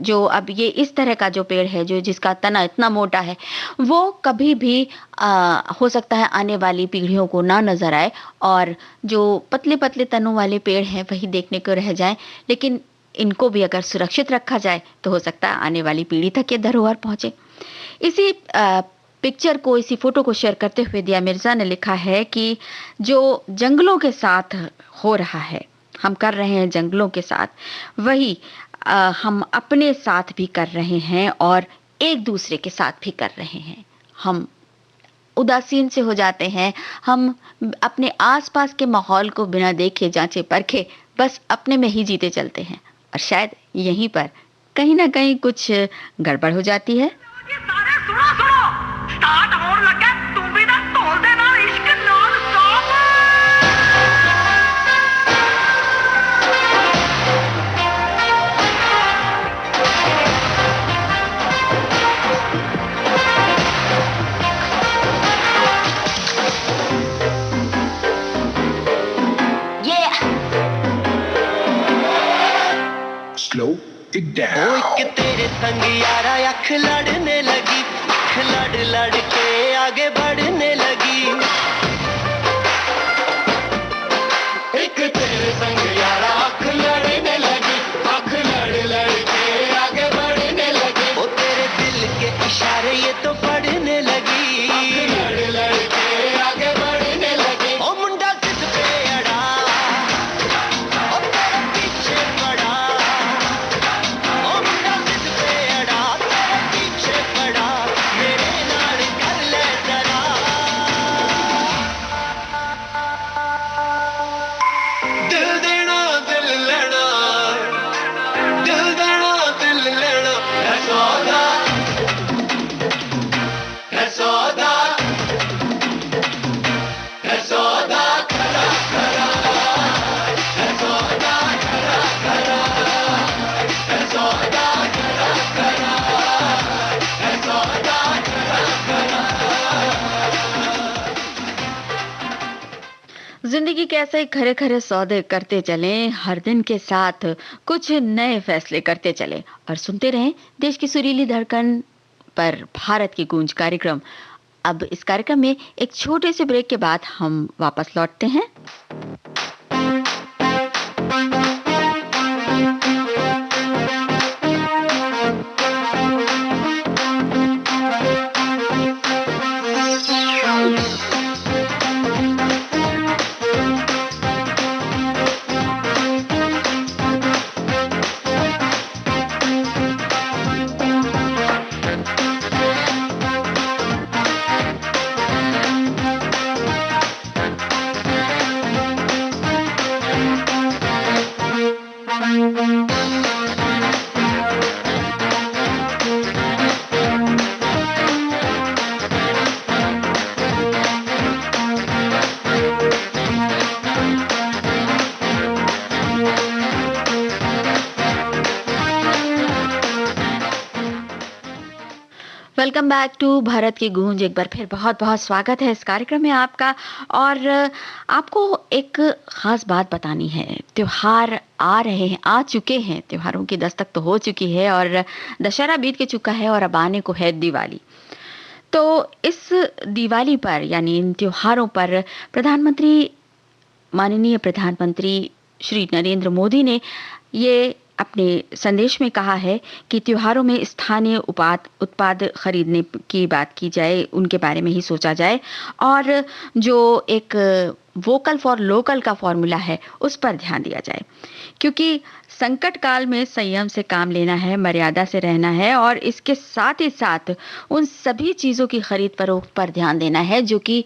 जो अब ये इस तरह का जो पेड़ है जो जिसका तना इतना मोटा है, वो कभी भी हो सकता है आने वाली पीढ़ियों को ना नजर आए और जो पतले पतले तनों वाले पेड़ हैं वही देखने को रह जाएं। लेकिन इनको भी अगर सुरक्षित रखा जाए तो हो सकता है आने वाली पीढ़ी तक ये धरोहर पहुंचे। इसी पिक्चर को, इसी फोटो को शेयर करते हुए दिया मिर्जा ने लिखा है कि जो जंगलों के साथ हो रहा है, हम कर रहे हैं जंगलों के साथ, वही हम अपने साथ भी कर रहे हैं और एक दूसरे के साथ भी कर रहे हैं। हम उदासीन से हो जाते हैं, हम अपने आसपास के माहौल को बिना देखे जांचे परखे बस अपने में ही जीते चलते हैं और शायद यहीं पर कहीं ना कहीं कुछ गड़बड़ हो जाती है। सारे सुनो स्टार्ट होने लगा, तू भी ना तोड़ देना इश्क non stop. Slow it down. ओ एक तेरे संग यारा अख लड़ने लगी, अख लड़ लड़ के आगे बढ़ने लगी। एक तेरे संग यारा अख लड़ने लगी, अख लड़ लड़ के आगे बढ़ने लगी। ओ तेरे दिल के इशारे ये तो पढ़ने लगी, अख लड़ लड़ के आगे बढ़ने लगी। ओ मुंडा जिद पे अड़ा, ओ तेरे पीछे पड़ा, ओ ठीक ऐसे ही खरे खरे सौदे करते चलें, हर दिन के साथ कुछ नए फैसले करते चलें और सुनते रहें देश की सुरीली धड़कन पर भारत की गूंज कार्यक्रम। अब इस कार्यक्रम में एक छोटे से ब्रेक के बाद हम वापस लौटते हैं। वेलकम बैक टू भारत की गूंज। एक बार फिर बहुत बहुत स्वागत है इस कार्यक्रम में आपका। और आपको एक खास बात बतानी है। त्योहार आ रहे हैं, आ चुके हैं, त्योहारों की दस्तक तो हो चुकी है और दशहरा बीत के चुका है और अब आने को है दिवाली। तो इस दिवाली पर यानी इन त्योहारों पर माननीय प्रधानमंत्री श्री नरेंद्र मोदी ने ये अपने संदेश में कहा है कि त्योहारों में स्थानीय उत्पाद खरीदने की बात की जाए, उनके बारे में ही सोचा जाए और जो एक वोकल फॉर लोकल का फॉर्मूला है उस पर ध्यान दिया जाए, क्योंकि संकट काल में संयम से काम लेना है, मर्यादा से रहना है और इसके साथ ही साथ उन सभी चीज़ों की खरीद फरोख्त पर ध्यान देना है जो कि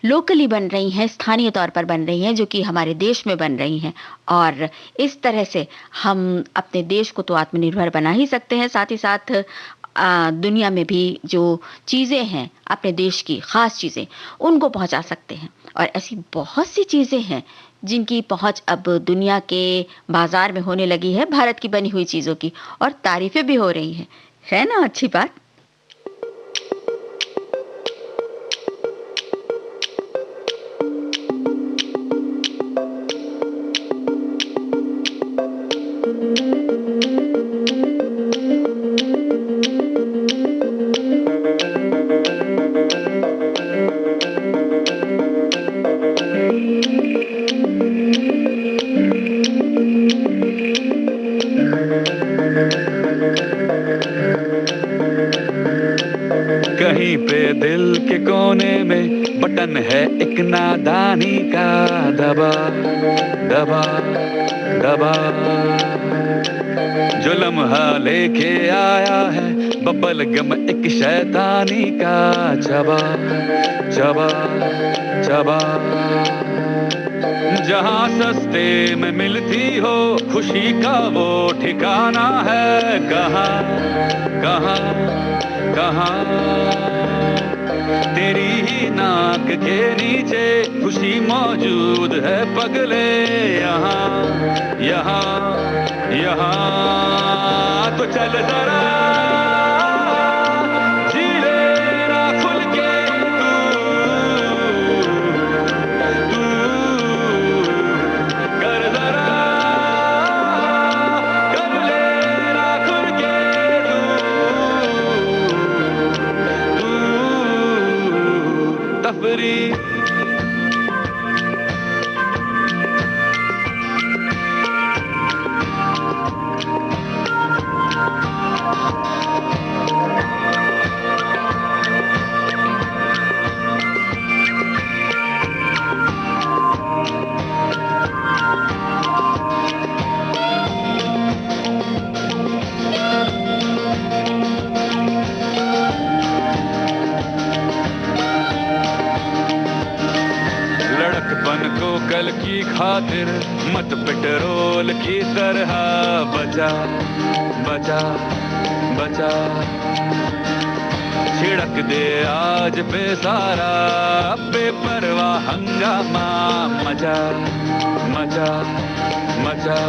लोकली बन रही हैं, स्थानीय तौर पर बन रही हैं, जो कि हमारे देश में बन रही हैं। और इस तरह से हम अपने देश को तो आत्मनिर्भर बना ही सकते हैं, साथ ही साथ दुनिया में भी जो चीज़ें हैं अपने देश की खास चीज़ें उनको पहुंचा सकते हैं। और ऐसी बहुत सी चीज़ें हैं जिनकी पहुंच अब दुनिया के बाजार में होने लगी है, भारत की बनी हुई चीज़ों की, और तारीफें भी हो रही हैं। है ना अच्छी बात? कहीं पे दिल के कोने में बटन है एक नादानी का दबा दबा दबा, जो लम्हा लेके आया है बबल गम एक शैतानी का चबा चबा चबा। जहाँ सस्ते में मिलती हो खुशी का वो ठिकाना है कहाँ कहाँ कहाँ। तेरी ही नाक के नीचे खुशी मौजूद है पगले, यहाँ यहाँ यहाँ। तो चल जरा जी लेना खुल के तू कर जरा कर लेना खुल के तू तफरी। लड़कपन को कल की खातिर मत पेट्रोल की तरह बचा बचा बचा। छिड़क दे आज पे सारा बेपरवाह हंगामा, मचा मचा मचा।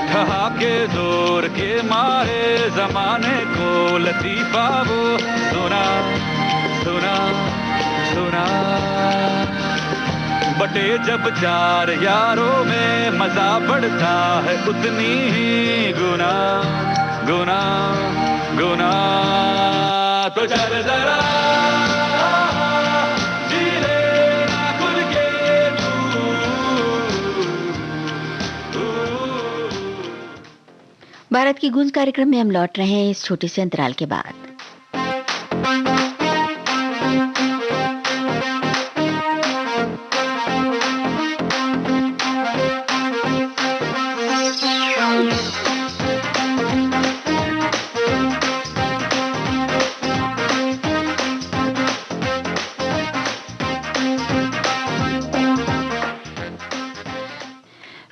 ठहाके जोर के मारे जमाने को लतीफा वो सुना सुना सुना। बटे जब चार यारों में मजा बढ़ता है उतनी ही गुना गुना गुना तो चल जरा जी लेना खुल के तू। भारत की गूंज कार्यक्रम में हम लौट रहे हैं इस छोटे से अंतराल के बाद।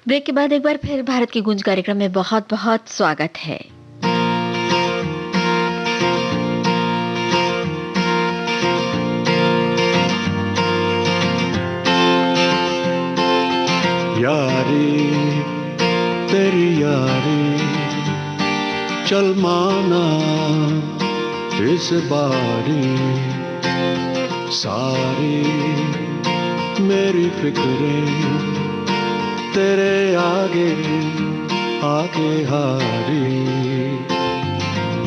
ब्रेक के बाद एक बार फिर भारत की गूंज कार्यक्रम में बहुत बहुत स्वागत है। यारी तेरी यारी चल माना इस बारी सारी मेरी फिक्रें तेरे आगे आके हारी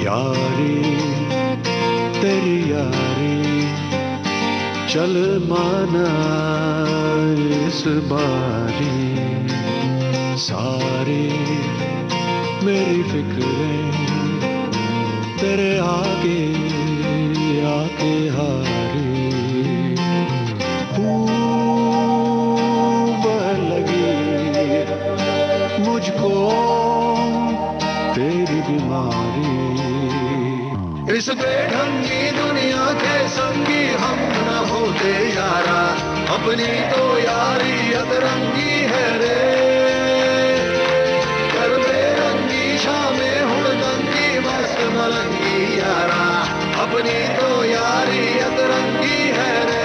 यारी तेरी यारी चल माना इस बारी सारी मेरी फिक्रें तेरे आगे आके हारी मुझको तेरी बीमारी इस बेढंगी दुनिया के संगी हम न होते यारा अपनी तो यारी अतरंगी है रे कर बेरंगी शामें हुड़दंगी मस्त मलंगी यारा अपनी तो यारी अतरंगी है रे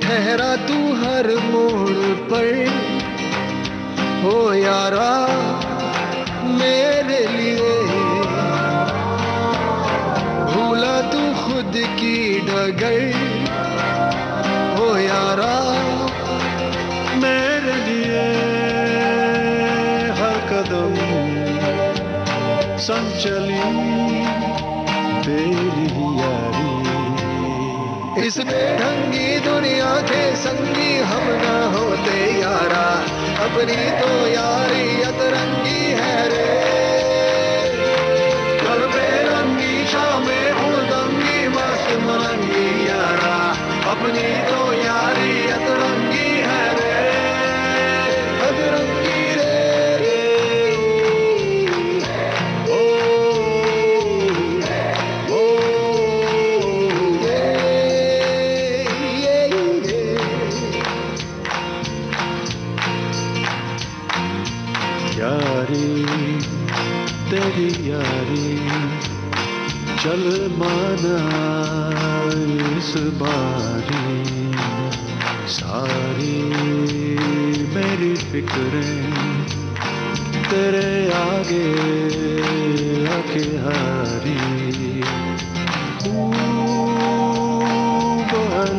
ठहरा तू हर मोड़ पर हो यारा मेरे लिए भूला तू खुद की डगर हो यारा मेरे लिए हर कदम संग चली तेरी यारी इस बेढंगी दुनिया के संगी हम ना होते यारा अपनी तो यारी अतरंगी है रे कर बेरंगी शामें हुड़दंगी मस्त मलंगी यारा अपनी तो यारी अतरंगी है रे अतरंगी तेरी यारी चल माना इस बारी सारी मेरी फिक्रें तेरे आगे आके हारी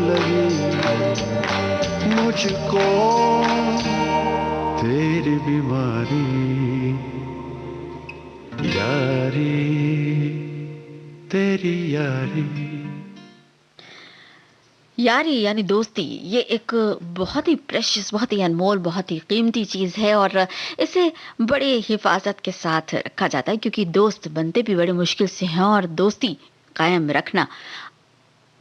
लगी मुझको तेरी बीमारी यारी तेरी यारी यारी यानी दोस्ती, ये एक बहुत ही प्रेशियस, बहुत ही अनमोल, बहुत ही कीमती चीज़ है और इसे बड़े हिफाजत के साथ रखा जाता है क्योंकि दोस्त बनते भी बड़े मुश्किल से हैं और दोस्ती कायम रखना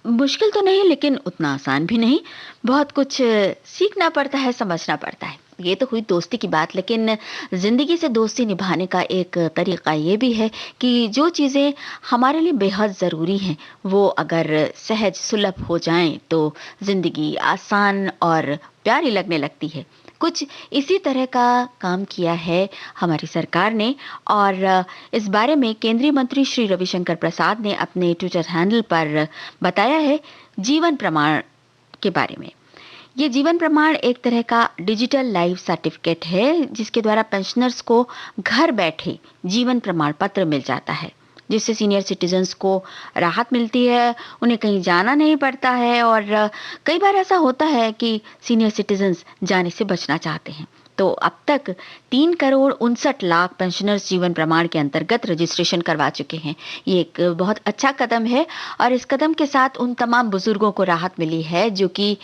मुश्किल तो नहीं लेकिन उतना आसान भी नहीं। बहुत कुछ सीखना पड़ता है, समझना पड़ता है। ये तो हुई दोस्ती की बात, लेकिन ज़िंदगी से दोस्ती निभाने का एक तरीक़ा ये भी है कि जो चीज़ें हमारे लिए बेहद ज़रूरी हैं वो अगर सहज सुलभ हो जाएं तो ज़िंदगी आसान और प्यारी लगने लगती है। कुछ इसी तरह का काम किया है हमारी सरकार ने और इस बारे में केंद्रीय मंत्री श्री रविशंकर प्रसाद ने अपने ट्विटर हैंडल पर बताया है जीवन प्रमाण के बारे में। ये जीवन प्रमाण एक तरह का डिजिटल लाइफ सर्टिफिकेट है जिसके द्वारा पेंशनर्स को घर बैठे जीवन प्रमाण पत्र मिल जाता है, जिससे सीनियर सिटीजन्स को राहत मिलती है, उन्हें कहीं जाना नहीं पड़ता है। और कई बार ऐसा होता है कि सीनियर सिटीजन्स जाने से बचना चाहते हैं, तो अब तक 3,59,00,000 पेंशनर्स जीवन प्रमाण के अंतर्गत रजिस्ट्रेशन करवा चुके हैं। ये एक बहुत अच्छा कदम है और इस कदम के साथ उन तमाम बुजुर्गों को राहत मिली है जो कि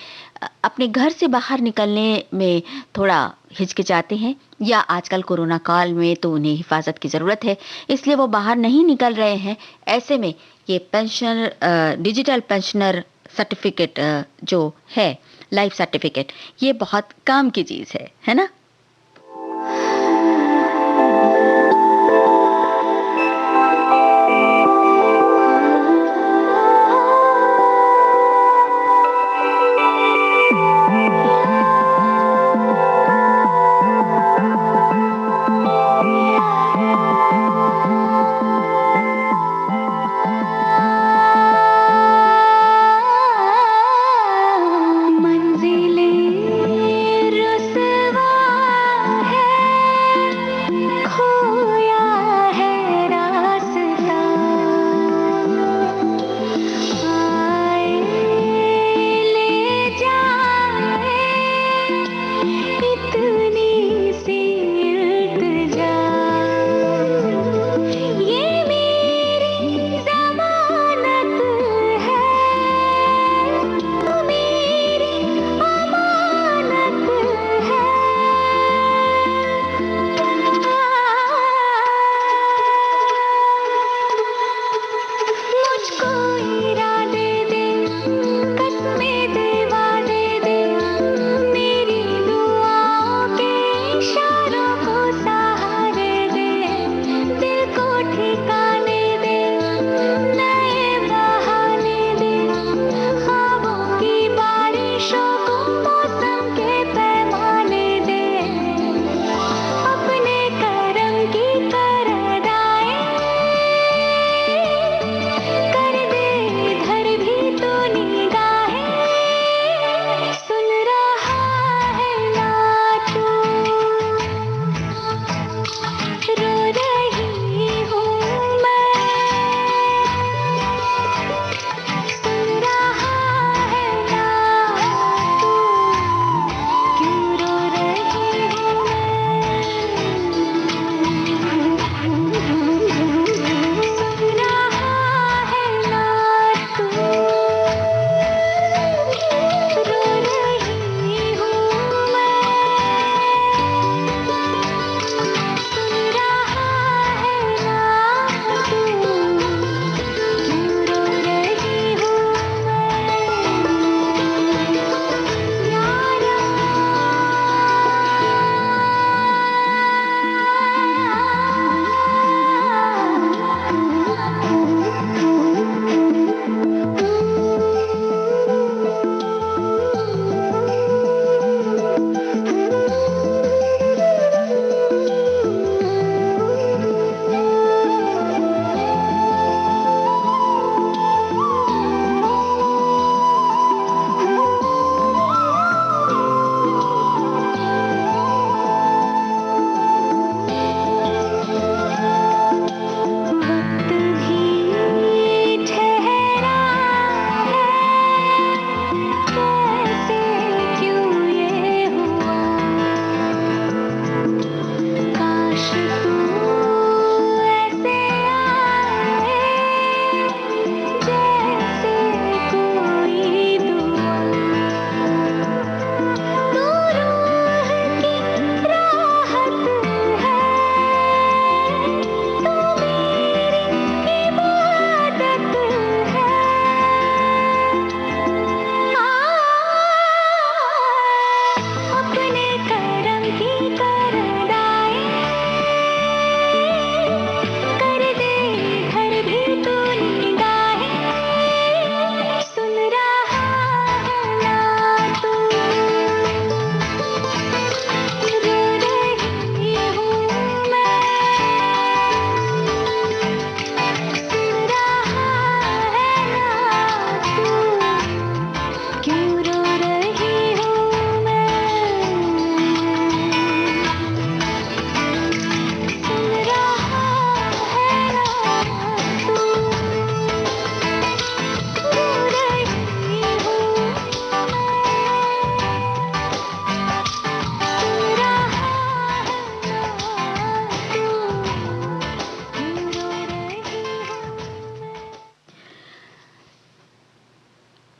अपने घर से बाहर निकलने में थोड़ा हिचकिचाते हैं या आजकल कोरोना काल में तो उन्हें हिफाजत की ज़रूरत है, इसलिए वो बाहर नहीं निकल रहे हैं। ऐसे में ये पेंशन डिजिटल पेंशनर सर्टिफिकेट जो है लाइफ सर्टिफिकेट, ये बहुत काम की चीज़ है ना। मंजिलें रुसवा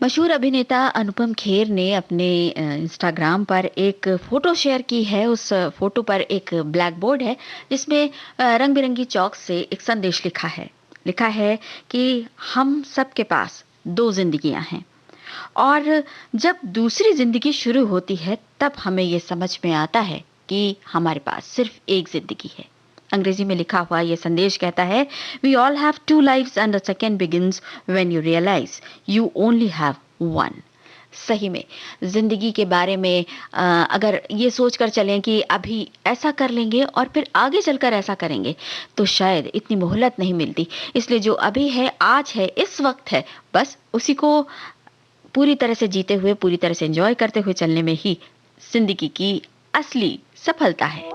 मशहूर अभिनेता अनुपम खेर ने अपने इंस्टाग्राम पर एक फोटो शेयर की है। उस फोटो पर एक ब्लैक बोर्ड है जिसमें रंग बिरंगी चौक से एक संदेश लिखा है कि हम सबके पास दो जिंदगियां हैं और जब दूसरी जिंदगी शुरू होती है तब हमें ये समझ में आता है कि हमारे पास सिर्फ एक जिंदगी है। अंग्रेजी में लिखा हुआ यह संदेश कहता है, we all have two lives and the second begins when you realise you only have one. सही में जिंदगी के बारे में अगर ये सोचकर चलें कि अभी ऐसा कर लेंगे और फिर आगे चलकर ऐसा करेंगे तो शायद इतनी मोहलत नहीं मिलती। इसलिए जो अभी है, आज है, इस वक्त है, बस उसी को पूरी तरह से जीते हुए, पूरी तरह से एंजॉय करते हुए चलने में ही जिंदगी की असली सफलता है।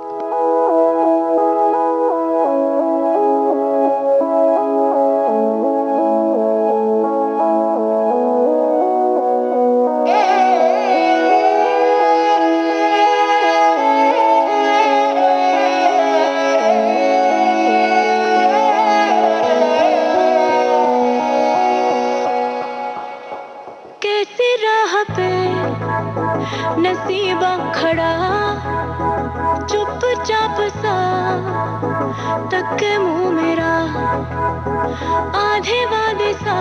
कैसी राह पे नसीबा खड़ा, चुपचाप सा तक मुंह मेरा, आधे वादे सा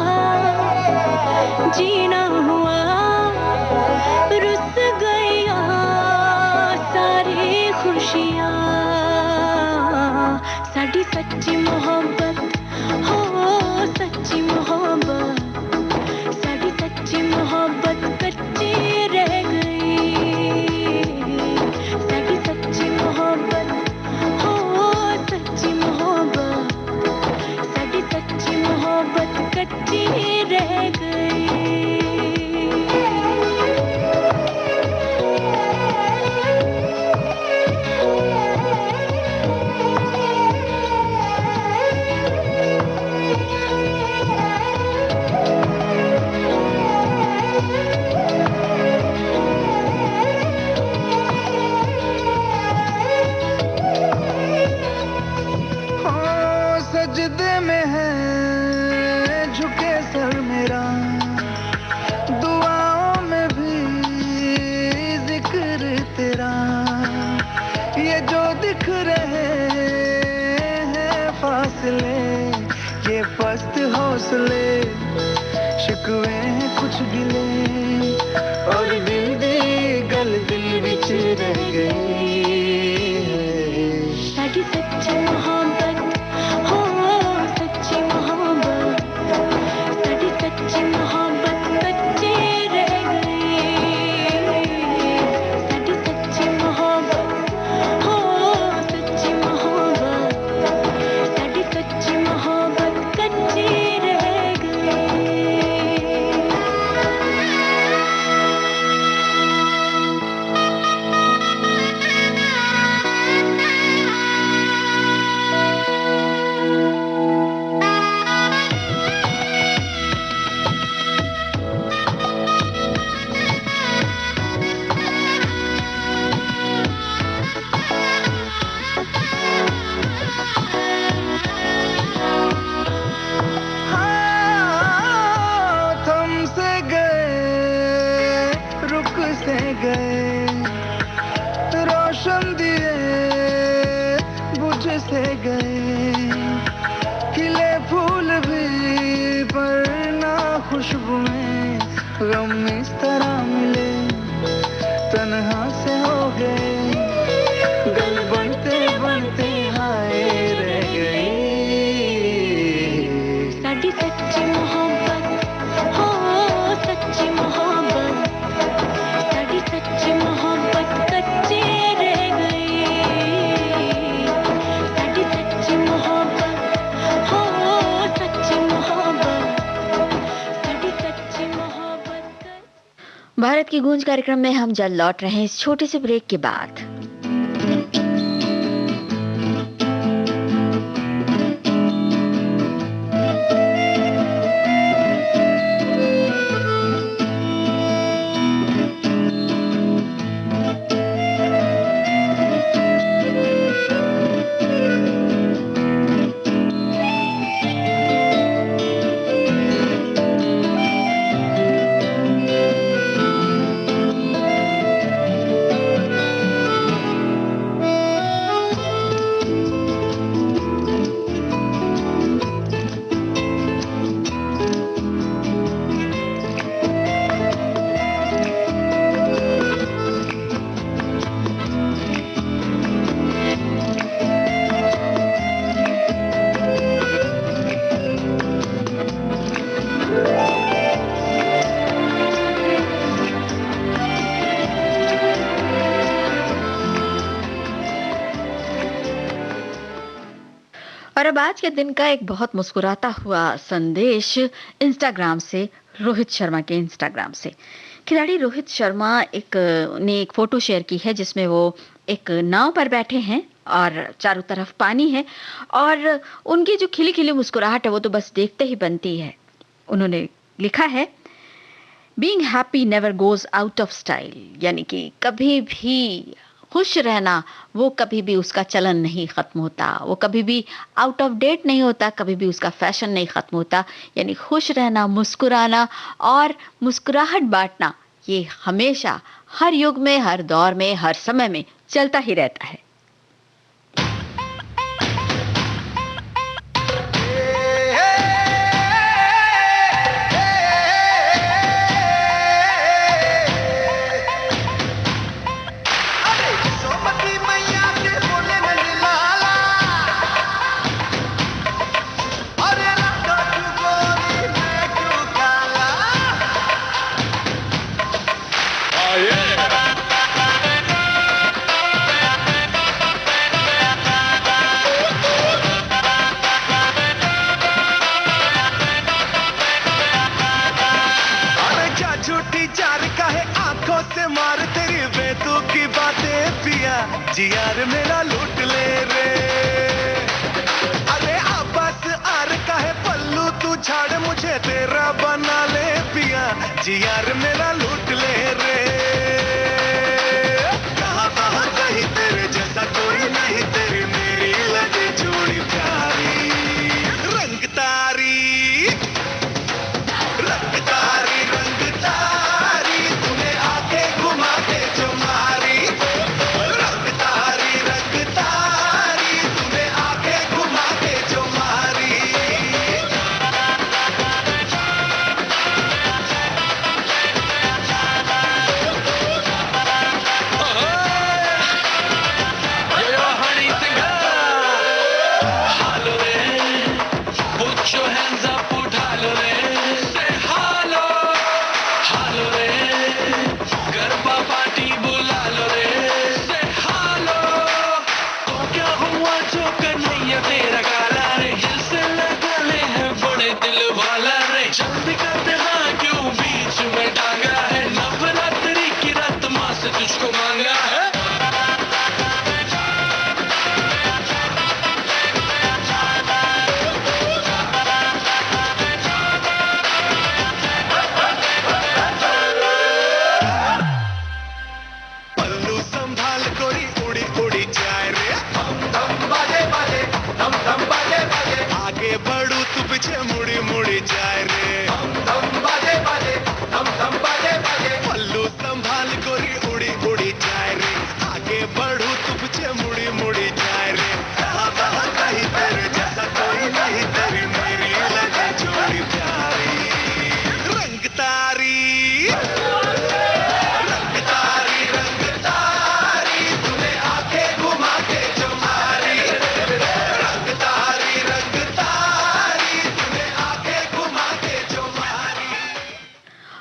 जीना हुआ, रुस गया सारी खुशियाँ, साडी सच्ची मोहब्बत हो, सच्ची मोहब्बत, साडी सच्ची मोहब्बत कच्ची रह गई, साडी सच्ची मोहब्बत हो, सच्ची मोहब्बत, साडी सच्ची मोहब्बत कच्ची रह गई। सजदे में है झुके सर मेरा, दुआओं में भी जिक्र तेरा, ये जो दिख रहे हैं फासले, ये पस्त हौसले, शिकवे हैं कुछ गिले, और दिल दी गल दिल विच रह गई। साडी सच्ची मोहब्बत हो, सच्ची मोहब्बत, साडी सच्ची मोहब्बत कच्ची रह गई, साडी सच्ची मोहब्बत हो, सच्ची मोहब्बत, साडी सच्ची मोहब्बत कच्ची रह गई। हाँ, थम से गए, रुक से गए, रोशन दिए बुझ से गए, खिले फूल भी पर ना खुशबुएं, गम इस तरह मिले तन्हा से हो गए, गल बनते बनते हाय रह गई। साडी सच्ची मोहब्बत हो, सच्ची मोहब्बत, साडी सच्ची मोहब्बत कच्ची रह गई, साडी सच्ची मोहब्बत हो, सच्ची मोहब्बत, साडी सच्ची मोहब्बत। भारत की गूंज कार्यक्रम में हम जल्द लौट रहे हैं इस छोटे से ब्रेक के बाद। और अब आज के दिन का एक बहुत मुस्कुराता हुआ संदेश इंस्टाग्राम से, रोहित शर्मा के इंस्टाग्राम से। खिलाड़ी रोहित शर्मा ने एक फोटो शेयर की है जिसमें वो एक नाव पर बैठे हैं और चारों तरफ पानी है और उनकी जो खिली खिली मुस्कुराहट है वो तो बस देखते ही बनती है। उन्होंने लिखा है, being happy never goes out of style, यानी कि कभी भी खुश रहना वो कभी भी उसका चलन नहीं खत्म होता, वो कभी भी आउट ऑफ डेट नहीं होता, कभी भी उसका फैशन नहीं खत्म होता। यानी खुश रहना, मुस्कुराना और मुस्कुराहट बांटना ये हमेशा हर युग में, हर दौर में, हर समय में चलता ही रहता है। जियार मेरा लूट ले रे, अरे आपस आर का है पल्लू तू झाड़ मुझे तेरा बना ले पिया, जियार मेरा लूट ले रे। कहाँ कहाँ कहीं तेरे जैसा कोई नहीं, तेरी मेरी लगे जोड़ी प्यारी, रंग तारी रंग तारी रंग तारी, तूने आके घुमा के जो मारी,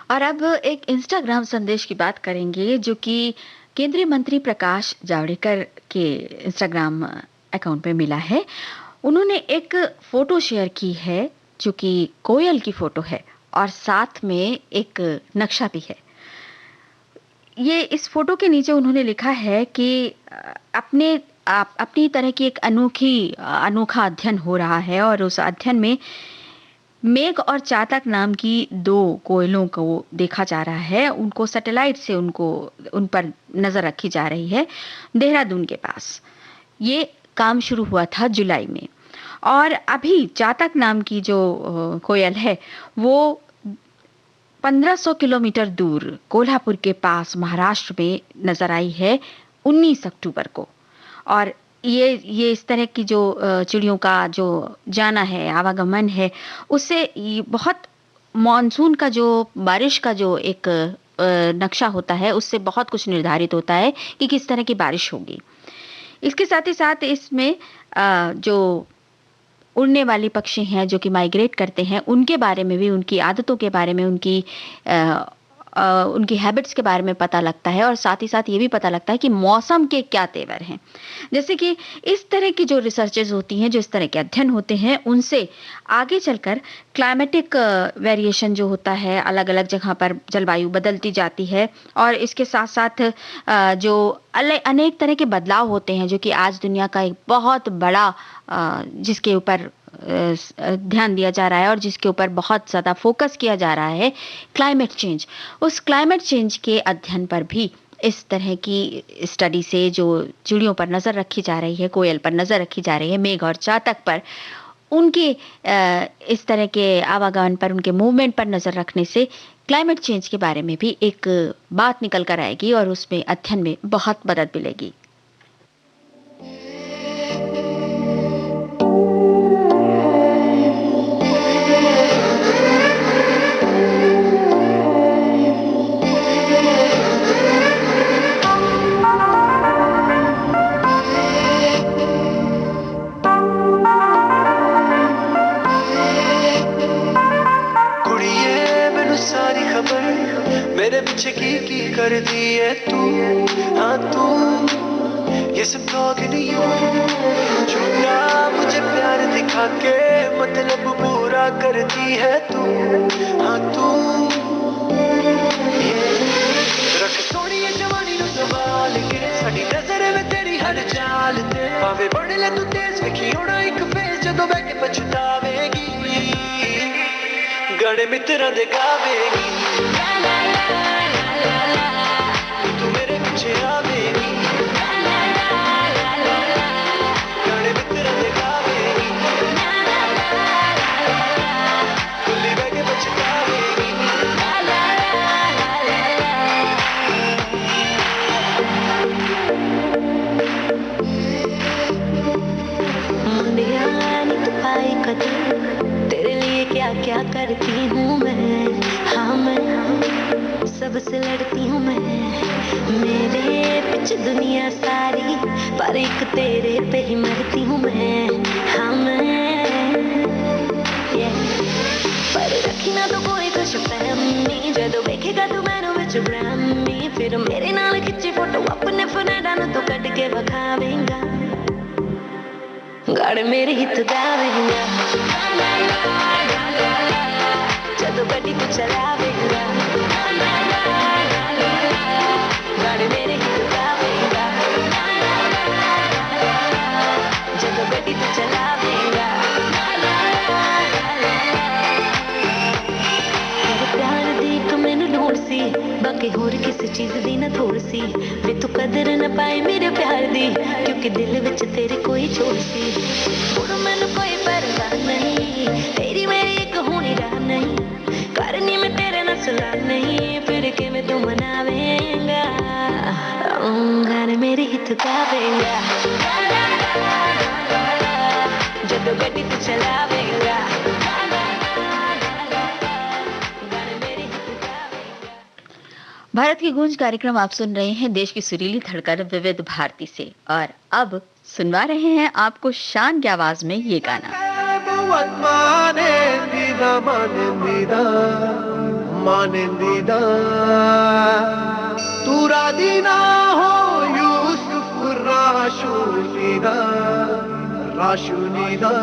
और अब एक इंस्टाग्राम संदेश की बात करेंगे जो कि केंद्रीय मंत्री प्रकाश जावड़ेकर के इंस्टाग्राम अकाउंट में मिला है। उन्होंने एक फोटो शेयर की है जो कि कोयल की फोटो है और साथ में एक नक्शा भी है। ये इस फोटो के नीचे उन्होंने लिखा है कि अपनी तरह की एक अनोखा अध्ययन हो रहा है और उस अध्ययन में मेघ और चातक नाम की दो कोयलों को देखा जा रहा है। उनको सैटेलाइट से उन पर नजर रखी जा रही है देहरादून के पास। ये काम शुरू हुआ था जुलाई में और अभी चातक नाम की जो कोयल है वो 1500 किलोमीटर दूर कोल्हापुर के पास महाराष्ट्र में नजर आई है 19 अक्टूबर को। और ये इस तरह की जो चिड़ियों का जो जाना है, आवागमन है, उससे बहुत मॉनसून का जो बारिश का जो एक नक्शा होता है उससे बहुत कुछ निर्धारित होता है कि किस तरह की बारिश होगी। इसके साथ ही साथ इसमें जो उड़ने वाली पक्षी हैं जो कि माइग्रेट करते हैं उनके बारे में भी, उनकी आदतों के बारे में, उनकी उनकी हैबिट्स के बारे में पता लगता है और साथ ही साथ ये भी पता लगता है कि मौसम के क्या तेवर हैं। जैसे कि इस तरह की जो रिसर्चेज़ होती हैं, जो इस तरह के अध्ययन होते हैं, उनसे आगे चलकर क्लाइमेटिक वेरिएशन जो होता है, अलग-अलग जगह पर जलवायु बदलती जाती है और इसके साथ-साथ जो अनेक तरह के बदलाव होते हैं, जो कि आज दुनिया का एक बहुत बड़ा जिसके ऊपर ध्यान दिया जा रहा है और जिसके ऊपर बहुत ज़्यादा फोकस किया जा रहा है, क्लाइमेट चेंज। उस क्लाइमेट चेंज के अध्ययन पर भी इस तरह की स्टडी से जो चिड़ियों पर नज़र रखी जा रही है, कोयल पर नज़र रखी जा रही है, मेघ और चातक पर, उनके इस तरह के आवागमन पर, उनके मूवमेंट पर नज़र रखने से क्लाइमेट चेंज के बारे में भी एक बात निकल कर आएगी और उसमें अध्ययन में बहुत मदद मिलेगी। मेरे पीछे की कर दी है तू, हाँ तू ये सब talking to you। झूठा मुझे प्यार दिखा के मतलब पूरा करती है तू, हाँ तू रख सोनी ये जवानी नु संभाल के, साडी नजर में तेरी हर चाल ते भावे बढ़ ले तू तेज विखी होना एक फेस जदों बैठ के पछतावेगी, गाने मित्रा दे गावेगी, तू मेरे पीछे आवेगी, गाने मित्रा दे गावेगी, खुली बह के पछतावेगी। मुंडिया नी तू पाई कदर, तेरे लिए क्या क्या करती हूँ मैं, हाँ मैं सबसे लड़ती हूँ मैं, मेरे पीछे दुनिया सारी पर एक तेरे पे ही मरती हूँ मैं, हाँ मैं पर रखी ना तो कोई कुछ फैमी, जदों वेखेगा तू मैनू विच ब्राह्मी, फिर मेरे नाल खिच्ची फोटो अपने फोने डाल तू कट के विखावेंगा, गाड़ मेरे हित गावेंगा, जदों गड्डी तू चलावेंगा, गाड़ मेरे हित गावेंगा, जदों गड्डी तू चलावेंगा। तेरे प्यार दी एक मैनू लोड़ सी, बाकी होर किसी चीज दी ना थोड़ सी, वे तू कदर न पाए मेरे प्यार दी, क्योंकि दिल विच तेरे कोई छोड़ सी, हुण मैनू कोई परवाह नहीं, तेरी मेरी एक होनी राह नहीं, करनी मैं तेरे नाल सलाह नहीं, फिर किवें तू मनावेंगा, गाने मेरे हित गावेंगा, जदों गड्डी तू चलावेंगा, गाने मेरे हित गावेंगा। भारत की गूंज कार्यक्रम आप सुन रहे हैं देश की सुरीली धड़कन विविध भारती से, और अब सुनवा रहे हैं आपको शान की आवाज में ये गाना। मानिंदीदा तू राधी ना हो यूसुफ राशुनीदा, राशुनीदा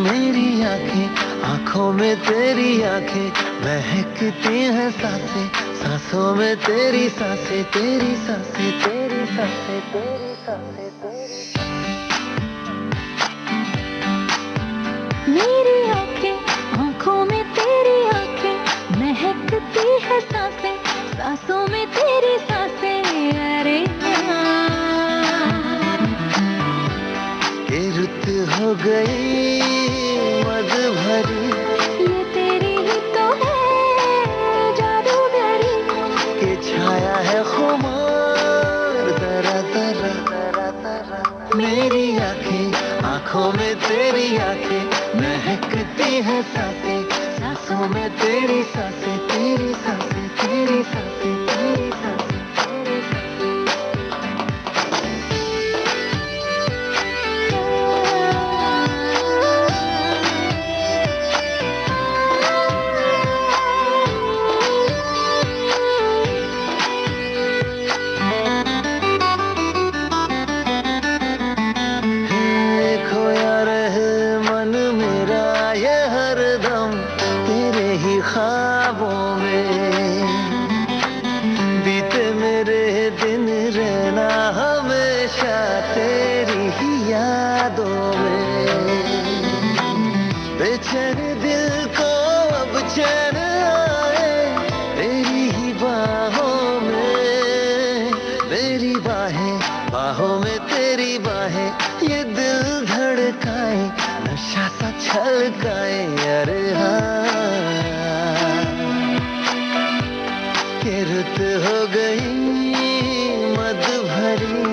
मेरी आंखें आंखों में तेरी आंखें महकती हैं सांसें, सांसों में तेरी सांसें, तेरी सांसें, तेरी सांसें, तेरी सांसें, तेरी मेरी आंखें आंखों में तेरी आंखें महकती है सांसें, सांसों में तेरी सांसें, अरे ये रुत हो गई मद भरी, ये तेरी ही तो है जादूगरी, के छाया है खुमार जरा जरा जरा जरा, मेरी आंखें आंखों में तेरी आंखें महकती है सांसें, सांसों में तेरी सांसें, तेरी सांसें, तेरी सांसें, तेरी सांसें, तेरी सांसें। तेरी बाहें ये दिल धड़काए, नशा सा छलकाए, अरे हाँ। ये रुत हो गई मद भरी,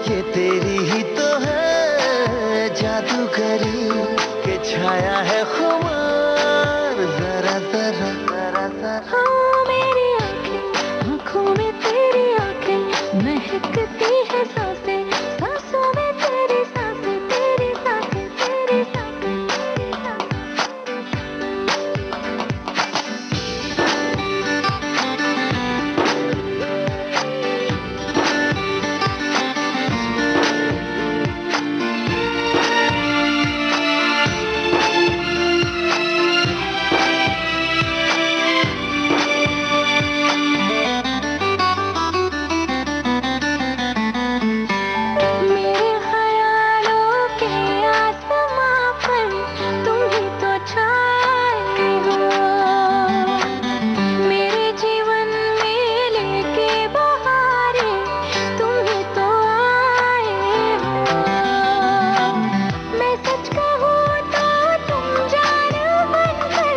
ये तेरी ही तो है जादूगरी, के छाया है खुमार जरा जरा जरा जरा। हाँ मेरी आंखें, आंखों में तेरी आंखें, महकती है सांसें, सांसों में तेरी सांसें, तेरी सांसें, तेरी सांसें, तेरी सांसें। मेरे ख्यालों के आसमां पर तुम ही तो छाए हो, मेरे जीवन में लेके बहारें तुम ही तो आए हो। मैं सच कहूँ तो तुम जान बनकर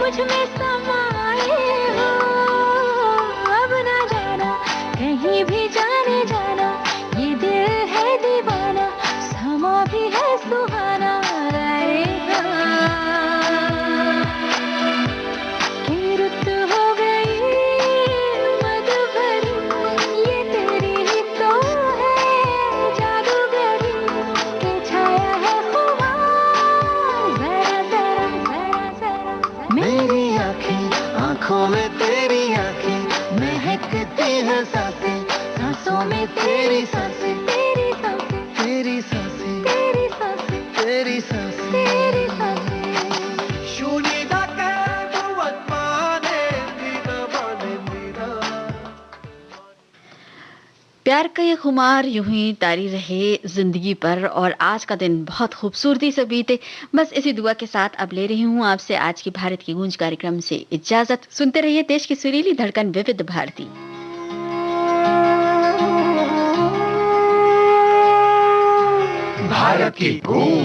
मुझ में समाए हो। अब ना जाना कहीं भी जाने जाना, ये दिल है दीवाना, समा भी है सुहाना, रे हाँ। कि रुत हो गई मद भरी, ये तेरी ही तो है जादूगरी, के छाया है खुमार जरा जरा जरा जरा। मेरी आंखें, आंखों में तेरी आंखें, महकती है सांसें, सांसों में तेरी सांसें, तेरी सांसें, तेरी सांसें, तेरी सांसें, तेरी सांसें। तेरी सांसें। शून्यता के भुवन माने मीरा माने मीरा। प्यार का ये खुमार यूं ही तारी रहे जिंदगी पर, और आज का दिन बहुत खूबसूरती से बीते। बस इसी दुआ के साथ अब ले रही हूँ आपसे आज की भारत की गूंज कार्यक्रम से इजाजत। सुनते रहिए देश की सुरीली धड़कन विविध भारती। भारत की गूंज।